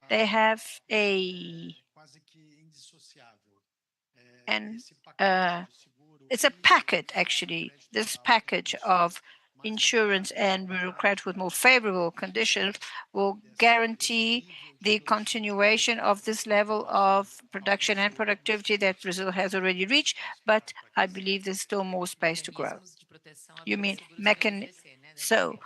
have a and it's a packet, actually, this package of insurance and bureaucrats with more favorable conditions will guarantee the continuation of this level of production and productivity that Brazil has already reached, but I believe there's still more space to grow. You mean so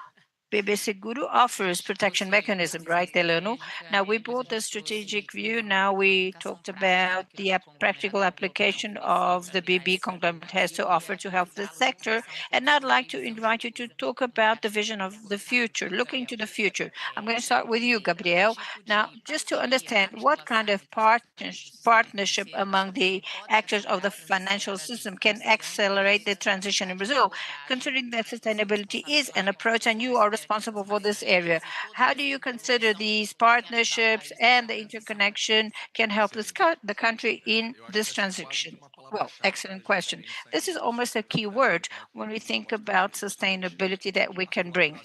BB Seguro offers protection mechanism, right, Delano? Now we brought the strategic view. Now we talked about the practical application of the BB conglomerate has to offer to help the sector. And I'd like to invite you to talk about the vision of the future, looking to the future. I'm going to start with you, Gabriel. Now, just to understand what kind of partnership among the actors of the financial system can accelerate the transition in Brazil, considering that sustainability is an approach and you are responsible for this area. How do you consider these partnerships and the interconnection can help the country in this transition? Well, excellent question. This is almost a key word when we think about sustainability that we can bring.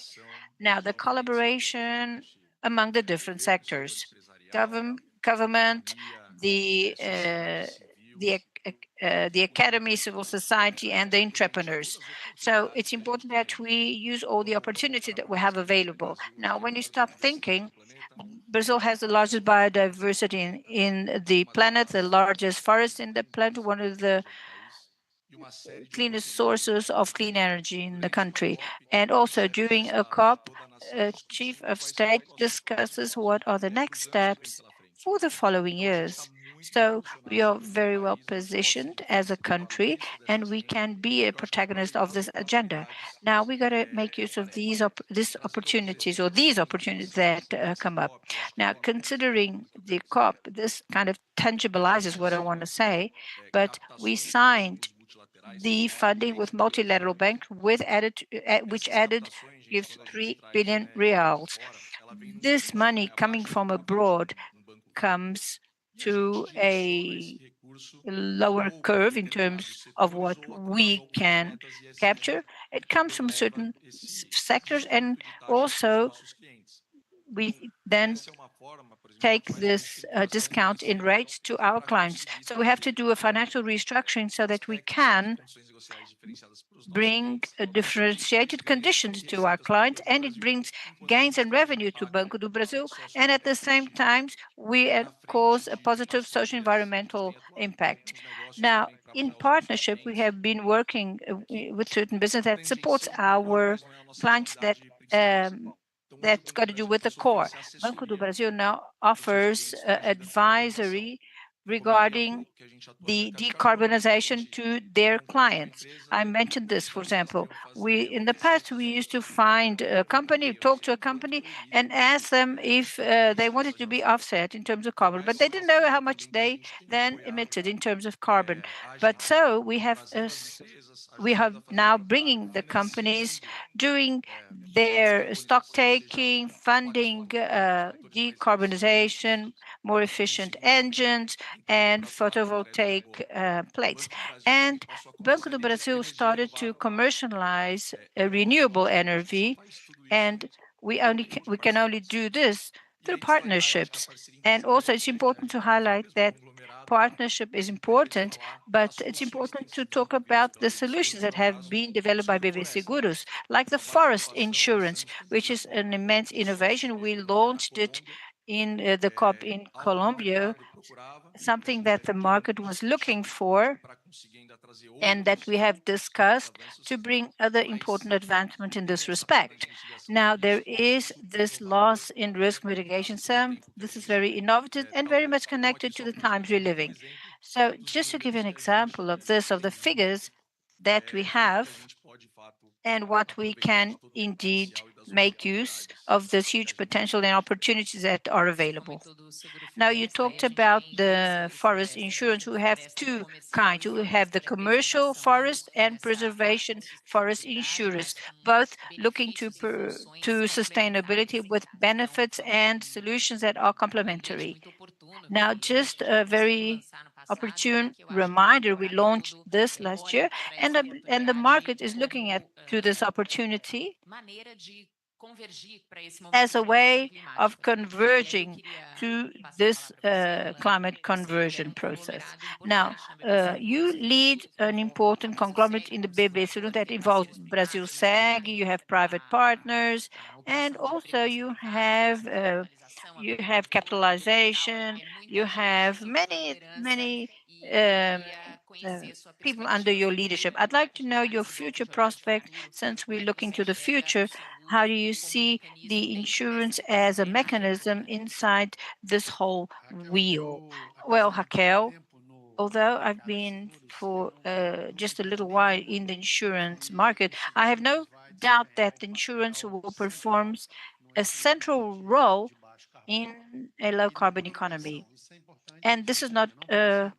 Now, the collaboration among the different sectors, government, the the academy, civil society, and the entrepreneurs. So it's important that we use all the opportunities that we have available. Now, when you stop thinking, Brazil has the largest biodiversity in the planet, the largest forest in the planet, one of the cleanest sources of clean energy in the country. And also during a COP, Chief of State discusses what are the next steps for the following years. So we are very well positioned as a country, and we can be a protagonist of this agenda. Now we got to make use of these opportunities that come up. Now, considering the COP, this kind of tangibilizes what I want to say, but we signed the funding with multilateral bank which added gives 3 billion reals. This money coming from abroad comes to a lower curve in terms of what we can capture. It comes from certain sectors, and also we then take this discount in rates to our clients. So we have to do a financial restructuring so that we can bring differentiated conditions to our clients, and it brings gains and revenue to Banco do Brasil, and at the same time, we cause a positive social environmental impact. Now, in partnership, we have been working with certain business that supports our clients that's got to do with the core. Banco do Brasil now offers advisory regarding the decarbonization to their clients. I mentioned this, for example, in the past we used to find a company, talk to a company, and ask them if they wanted to be offset in terms of carbon, but they didn't know how much they then emitted in terms of carbon. But so we have now bringing the companies doing their stock taking, funding decarbonization, more efficient engines, and photovoltaic plates. And Banco do Brasil started to commercialize renewable energy, and we can only do this through partnerships. And also, it's important to highlight that partnership is important, but it's important to talk about the solutions that have been developed by BB Seguros, like the forest insurance, which is an immense innovation. We launched it in the COP in Colombia, something that the market was looking for and that we have discussed to bring other important advancement in this respect. Now, there is this loss in risk mitigation sum. This is very innovative and very much connected to the times we're living. So just to give you an example of this, of the figures that we have and what we can indeed make use of this huge potential and opportunities that are available. Now, you talked about the forest insurance. We have two kinds. We have the commercial forest and preservation forest insurance, both looking to sustainability with benefits and solutions that are complementary. Now, just a very opportune reminder, we launched this last year, and the market is looking to this opportunity as a way of converging to this climate conversion process. Now, you lead an important conglomerate in the BB that involves Brazil Seg, you have private partners, and also you have capitalization, you have many um, uh, people under your leadership. I'd like to know your future prospect since we're looking to the future. How do you see the insurance as a mechanism inside this whole wheel? Well, Raquel, although I've been for just a little while in the insurance market, I have no doubt that the insurance will perform a central role in a low carbon economy. And this is not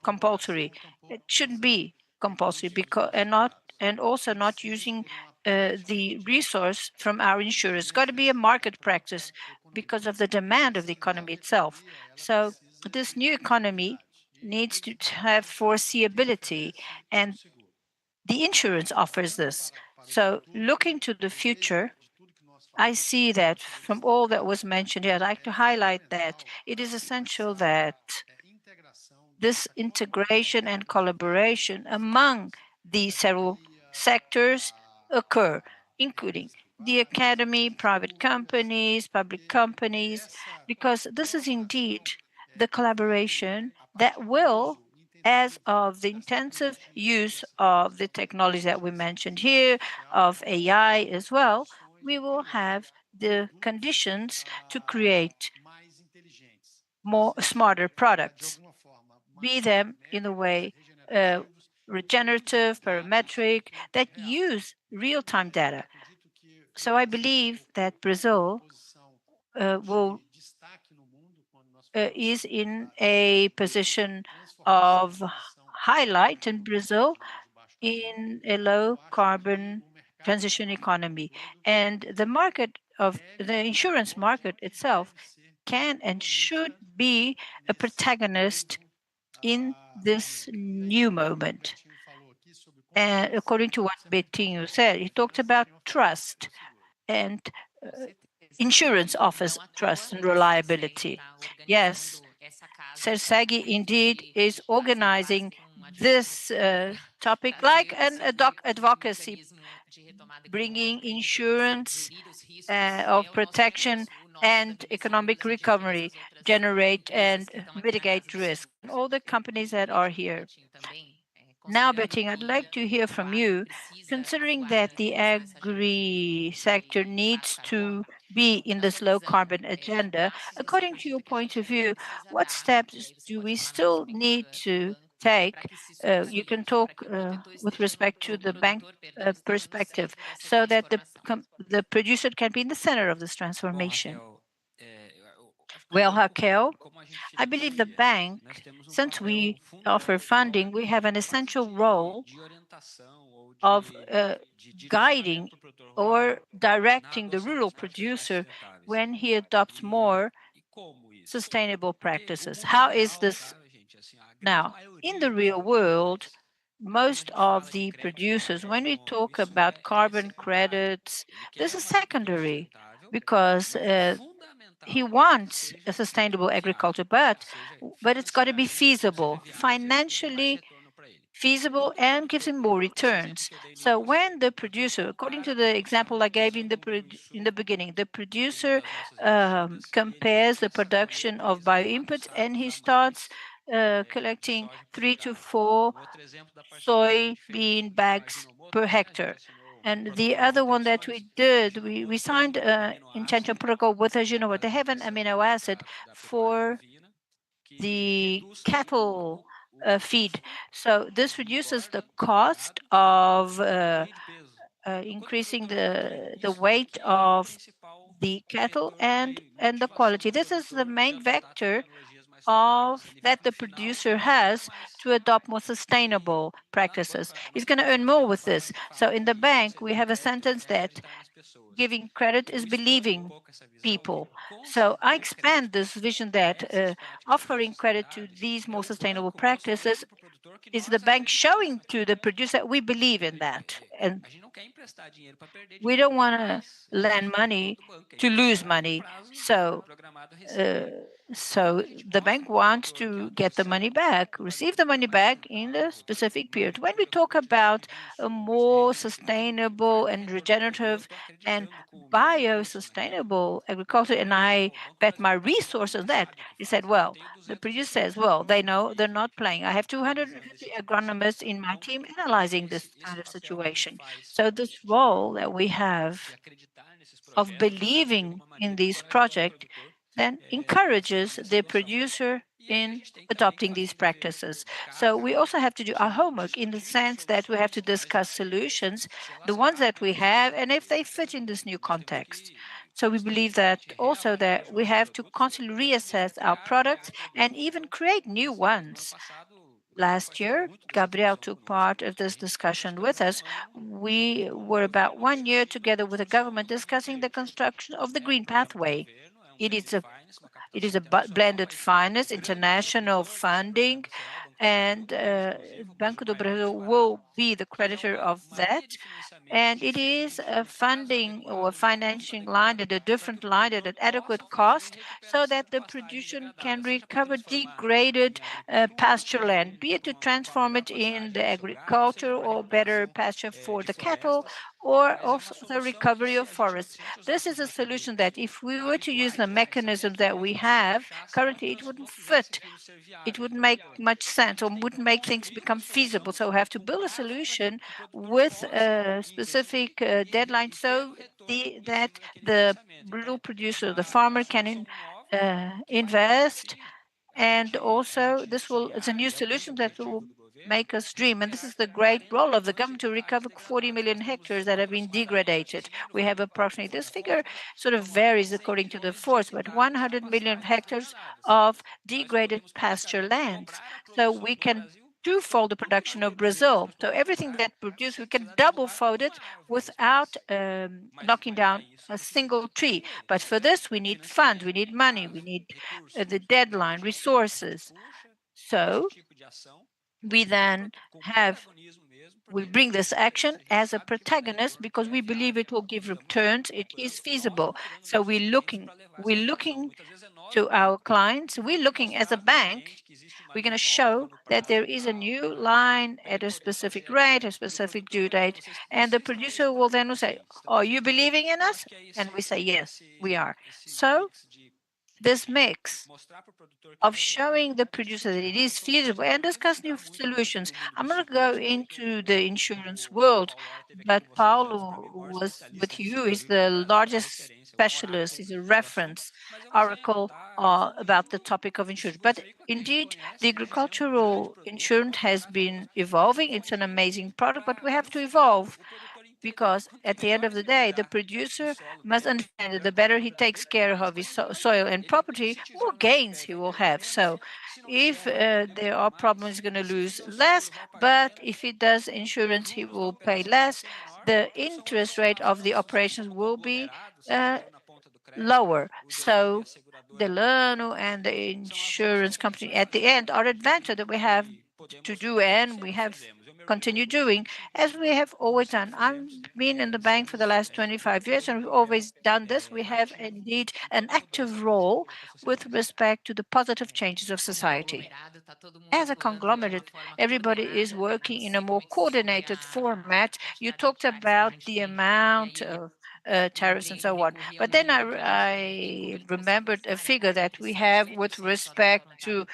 compulsory. It shouldn't be compulsory because and also not using the resource from our insurers. It's got to be a market practice because of the demand of the economy itself. So this new economy needs to have foreseeability, and the insurance offers this. So looking to the future, I see that from all that was mentioned here, I'd like to highlight that it is essential that this integration and collaboration among the several sectors occur, including the academy, private companies, public companies, because this is indeed the collaboration that will, as of the intensive use of the technology that we mentioned here, of AI as well, we will have the conditions to create more smarter products, be them in a way uh, regenerative, parametric, that use real-time data. So I believe that Brazil will is in a position of highlight in Brazil in a low carbon transition economy. And the market of the insurance market itself can and should be a protagonist in this new moment. And according to what Betinho said, he talked about trust, and uh, insurance offers trust and reliability. Yes, CNseg indeed is organizing this topic like an advocacy, bringing insurance of protection and economic recovery, generate and mitigate risk. And all the companies that are here. Now, Betting, I'd like to hear from you, considering that the agri sector needs to be in this low carbon agenda. According to your point of view, what steps do we still need to take? You can talk with respect to the bank perspective so that the producer can be in the center of this transformation. Well, Raquel, I believe the bank, since we offer funding, we have an essential role of guiding or directing the rural producer when he adopts more sustainable practices. How is this now? In the real world, most of the producers, when we talk about carbon credits, this is secondary because he wants a sustainable agriculture, but it's got to be feasible, financially feasible, and gives him more returns. So when the producer, according to the example I gave in the beginning, the producer compares the production of bio inputs and he starts collecting 3 to 4 soybean bags per hectare. And the other one that we did, we signed an intention protocol with, as you know, they have an amino acid for the cattle feed. So this reduces the cost of increasing the weight of the cattle and the quality. This is the main vector of that the producer has to adopt more sustainable practices. He's going to earn more with this. So in the bank, we have a sentence that giving credit is believing people. So I expand this vision that offering credit to these more sustainable practices is the bank showing to the producer we believe in that. And we don't want to lend money to lose money. Uh, so the bank wants to get the money back, receive the money back in the specific period. When we talk about a more sustainable and regenerative and bio-sustainable agriculture, and I bet my resources on that, he said, well, the producer says, well, they know they're not playing. I have 250 agronomists in my team analyzing this kind of situation. So this role that we have of believing in this project then encourages the producer in adopting these practices. So we also have to do our homework in the sense that we have to discuss solutions, the ones that we have, and if they fit in this new context. So we believe that also that we have to constantly reassess our products and even create new ones. Last year, Gabriel took part of this discussion with us. We were about 1 year together with the government discussing the construction of the Green Pathway. It is a blended finance, international funding, and Banco do Brasil will be the creditor of that. And it is a funding or a financing line at a different line at an adequate cost so that the producer can recover degraded pasture land, be it to transform it in the agriculture or better pasture for the cattle, or also the recovery of forests. This is a solution that if we were to use the mechanism that we have, currently it wouldn't fit. It wouldn't make much sense or wouldn't make things become feasible. So we have to build a solution with a specific deadline so that the rural producer, the farmer can invest, and also this will it's a new solution that will make us dream. And this is the great role of the government to recover 40 million hectares that have been degraded. We have approximately, this figure sort of varies according to the force, but 100 million hectares of degraded pasture lands. So we can twofold the production of Brazil. So everything that produced, we can double fold it without knocking down a single tree. But for this, we need funds, we need money, we need the deadline, resources. So we then have we bring this action as a protagonist because we believe it will give returns. It is feasible. So we're looking to our clients. We're looking as a bank. We're going to show that there is a new line at a specific rate, a specific due date, and the producer will then say, "Are you believing in us?" And we say, "Yes, we are." So this mix of showing the producer that it is feasible and discuss new solutions. I'm not going to go into the insurance world, but Paulo was with you, is the largest specialist, is a reference oracle about the topic of insurance. But indeed, the agricultural insurance has been evolving. It's an amazing product, but we have to evolve because at the end of the day, the producer must understand that the better he takes care of his soil and property, more gains he will have. So if there are problems, he's going to lose less, but if he does insurance, he will pay less. The interest rate of the operations will be lower. So Delano and the insurance company at the end are advantage that we have to do, and we have continued doing as we have always done. I've been in the bank for the last 25 years, and we've always done this. We have indeed an active role with respect to the positive changes of society. As a conglomerate, everybody is working in a more coordinated format. You talked about the amount of tariffs and so on. But then I remembered a figure that we have with respect to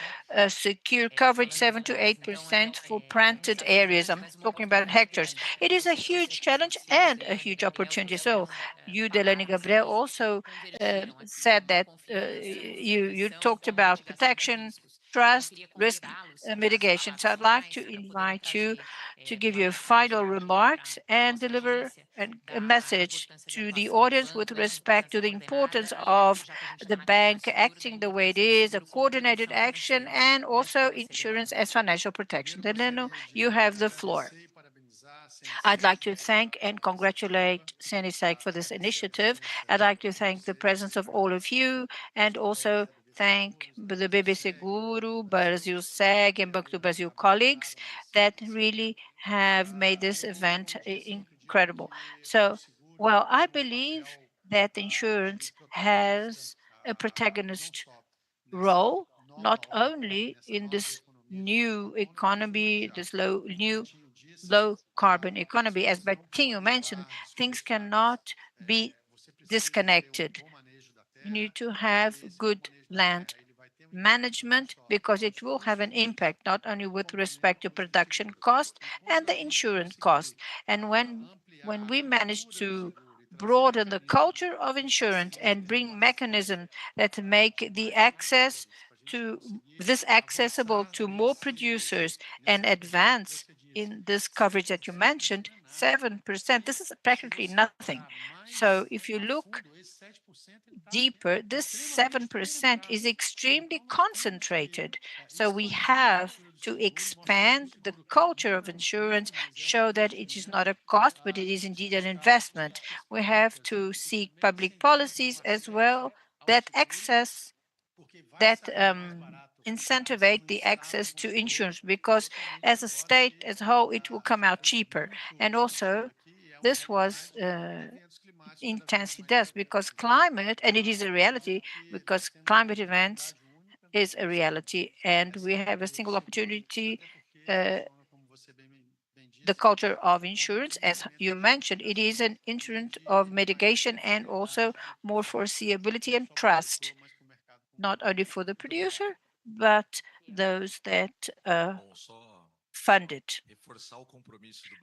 secure coverage, 7 to 8% for planted areas. I'm talking about hectares. It is a huge challenge and a huge opportunity. So you, Delane Gabriel, also said that you talked about protection, trust, risk mitigation. So I'd like to invite you to give your final remarks and deliver a message to the audience with respect to the importance of the bank acting the way it is, a coordinated action, and also insurance as financial protection. Delano, you have the floor. I'd like to thank and congratulate CNseg for this initiative. I'd like to thank the presence of all of you and also thank the BB Seguro, Brazil SEG, and Banco do Brasil colleagues that really have made this event incredible. So, well, I believe that insurance has a protagonist role, not only in this new economy, this low carbon economy. As Bertinho mentioned, things cannot be disconnected. You need to have good land management because it will have an impact not only with respect to production cost and the insurance cost. And when we manage to broaden the culture of insurance and bring mechanisms that make the access to this accessible to more producers and advance in this coverage that you mentioned, 7%, this is practically nothing. So if you look deeper, this 7% is extremely concentrated. So we have to expand the culture of insurance, show that it is not a cost, but it is indeed an investment. We have to seek public policies as well that incentivize the access to insurance because as a state as a whole, it will come out cheaper. And also, this was intensely does because climate, and it is a reality because climate events is a reality, and we have a single opportunity. Uh, the culture of insurance, as you mentioned, it is an instrument of mitigation and also more foreseeability and trust, not only for the producer, but those that fund it.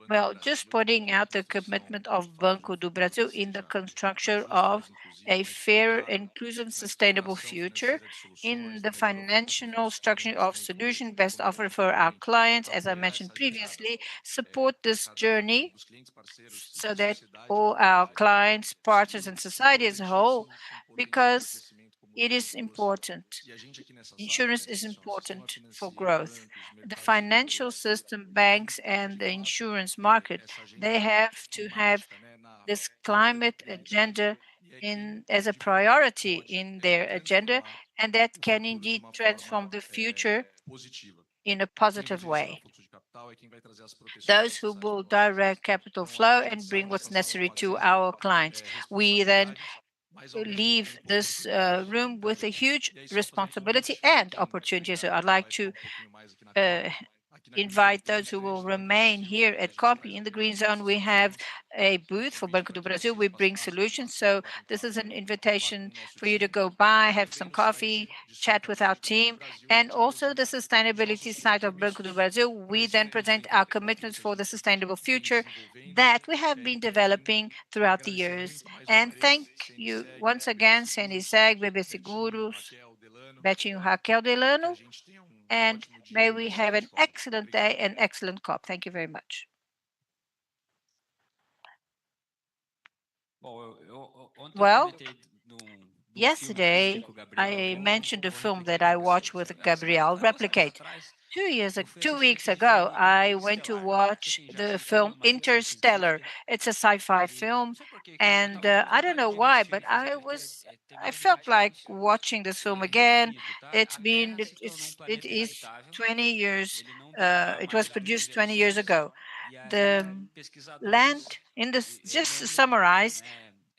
Well, just pointing out the commitment of Banco do Brasil in the construction of a fair, inclusive, sustainable future in the financial structure of solution best offer for our clients, as I mentioned previously, support this journey so that all our clients, partners, and society as a whole, because it is important. Insurance is important for growth. The financial system, banks, and the insurance market, they have to have this climate agenda as a priority in their agenda, and that can indeed transform the future in a positive way. Those who will direct capital flow and bring what's necessary to our clients. We then leave this room with a huge responsibility and opportunity. So I'd like to uh, invite those who will remain here at COP. In the Green Zone, we have a booth for Banco do Brasil. We bring solutions. So this is an invitation for you to go by, have some coffee, chat with our team, and also the sustainability side of Banco do Brasil. We then present our commitments for the sustainable future that we have been developing throughout the years. And thank you once again, CNseg, BB Seguros, Betinho Raquel Delano, and may we have an excellent day and excellent COP. Thank you very much. Well, yesterday I mentioned a film that I watched with Gabriel, Replicate. 2 weeks ago, I went to watch the film Interstellar. It's a sci-fi film, and I don't know why, but I felt like watching this film again. It is 20 years. It was produced 20 years ago. The land in this, just to summarize,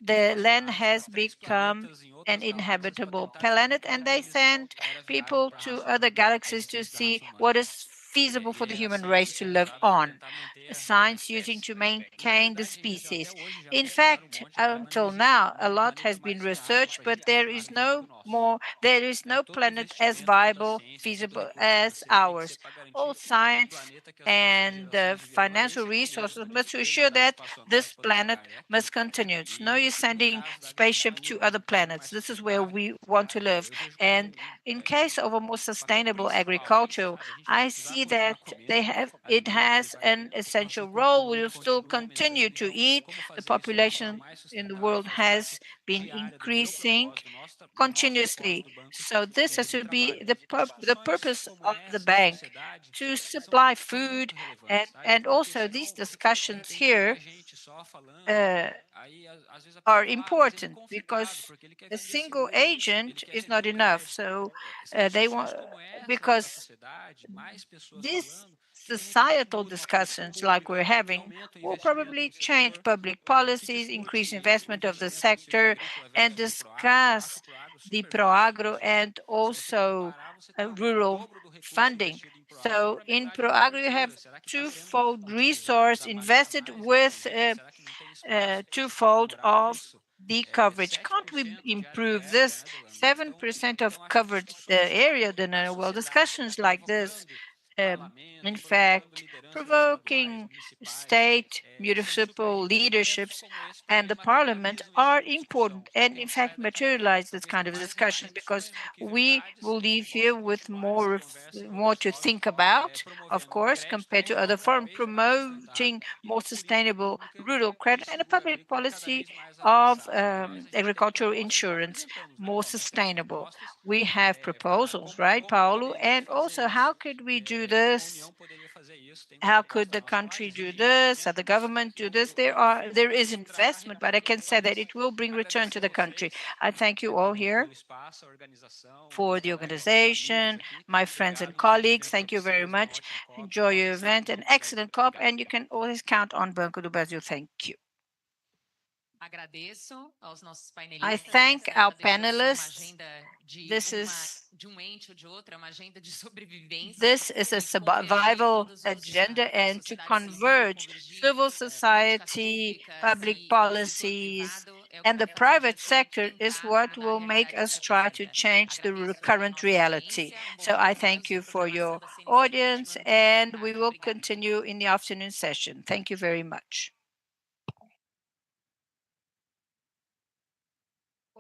the land has become an inhabitable planet, and they send people to other galaxies to see what is feasible for the human race to live on. Science using to maintain the species. In fact, until now, a lot has been researched, but there is no planet as viable, feasible as ours. All science and financial resources must ensure that this planet must continue. It's no use sending spaceship to other planets. This is where we want to live. And in case of a more sustainable agriculture, I see that it has an essential role. We will still continue to eat. The population in the world has been increasing continuously. So this has to be the purpose of the bank, to supply food, and also these discussions here uh, are important because a single agent is not enough. So they want, because these societal discussions like we're having will probably change public policies, increase investment of the sector, and discuss the Proagro and also rural funding. So in Proagro, you have twofold resource invested with twofold of the coverage. Can't we improve this? 7% of covered area, then well, discussions like this in fact, provoking state, municipal leaderships and the parliament are important and, in fact, materialize this kind of discussion because we will leave here with more to think about, of course, compared to other forums, promoting more sustainable rural credit and a public policy of agricultural insurance, more sustainable. We have proposals, right, Paulo? And also, how could we do this? How could the country do this? How the government do this? There is investment, but I can say that it will bring return to the country. I thank you all here for the organization, my friends and colleagues. Thank you very much. Enjoy your event, an excellent COP, and you can always count on Banco do Brasil. Thank you. I thank our panelists. This is a survival agenda, and to converge civil society, public policies, and the private sector is what will make us try to change the current reality. So I thank you for your audience, and we will continue in the afternoon session. Thank you very much.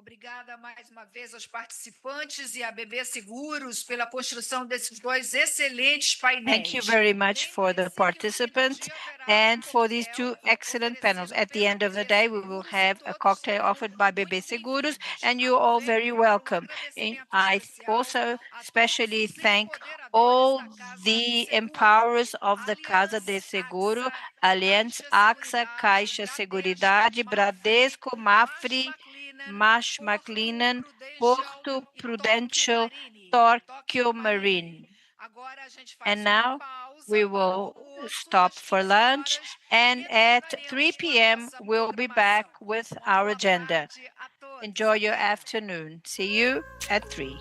Obrigada mais uma vez aos participantes e a BB Seguros pela construção desses dois excelentes painéis. Thank you very much for the participants and for these two excellent panels. At the end of the day, we will have a cocktail offered by BB Seguros, and you're all very welcome. And I also especially thank all the empowerers of the Casa de Seguro, Allianz, AXA, Caixa Seguridade, Bradesco, Mafre, Marsh McLennan, Porto Prudential, Tokyo Marine. And now we will stop for lunch, and at 3 p.m. we'll be back with our agenda. Enjoy your afternoon. See you at 3.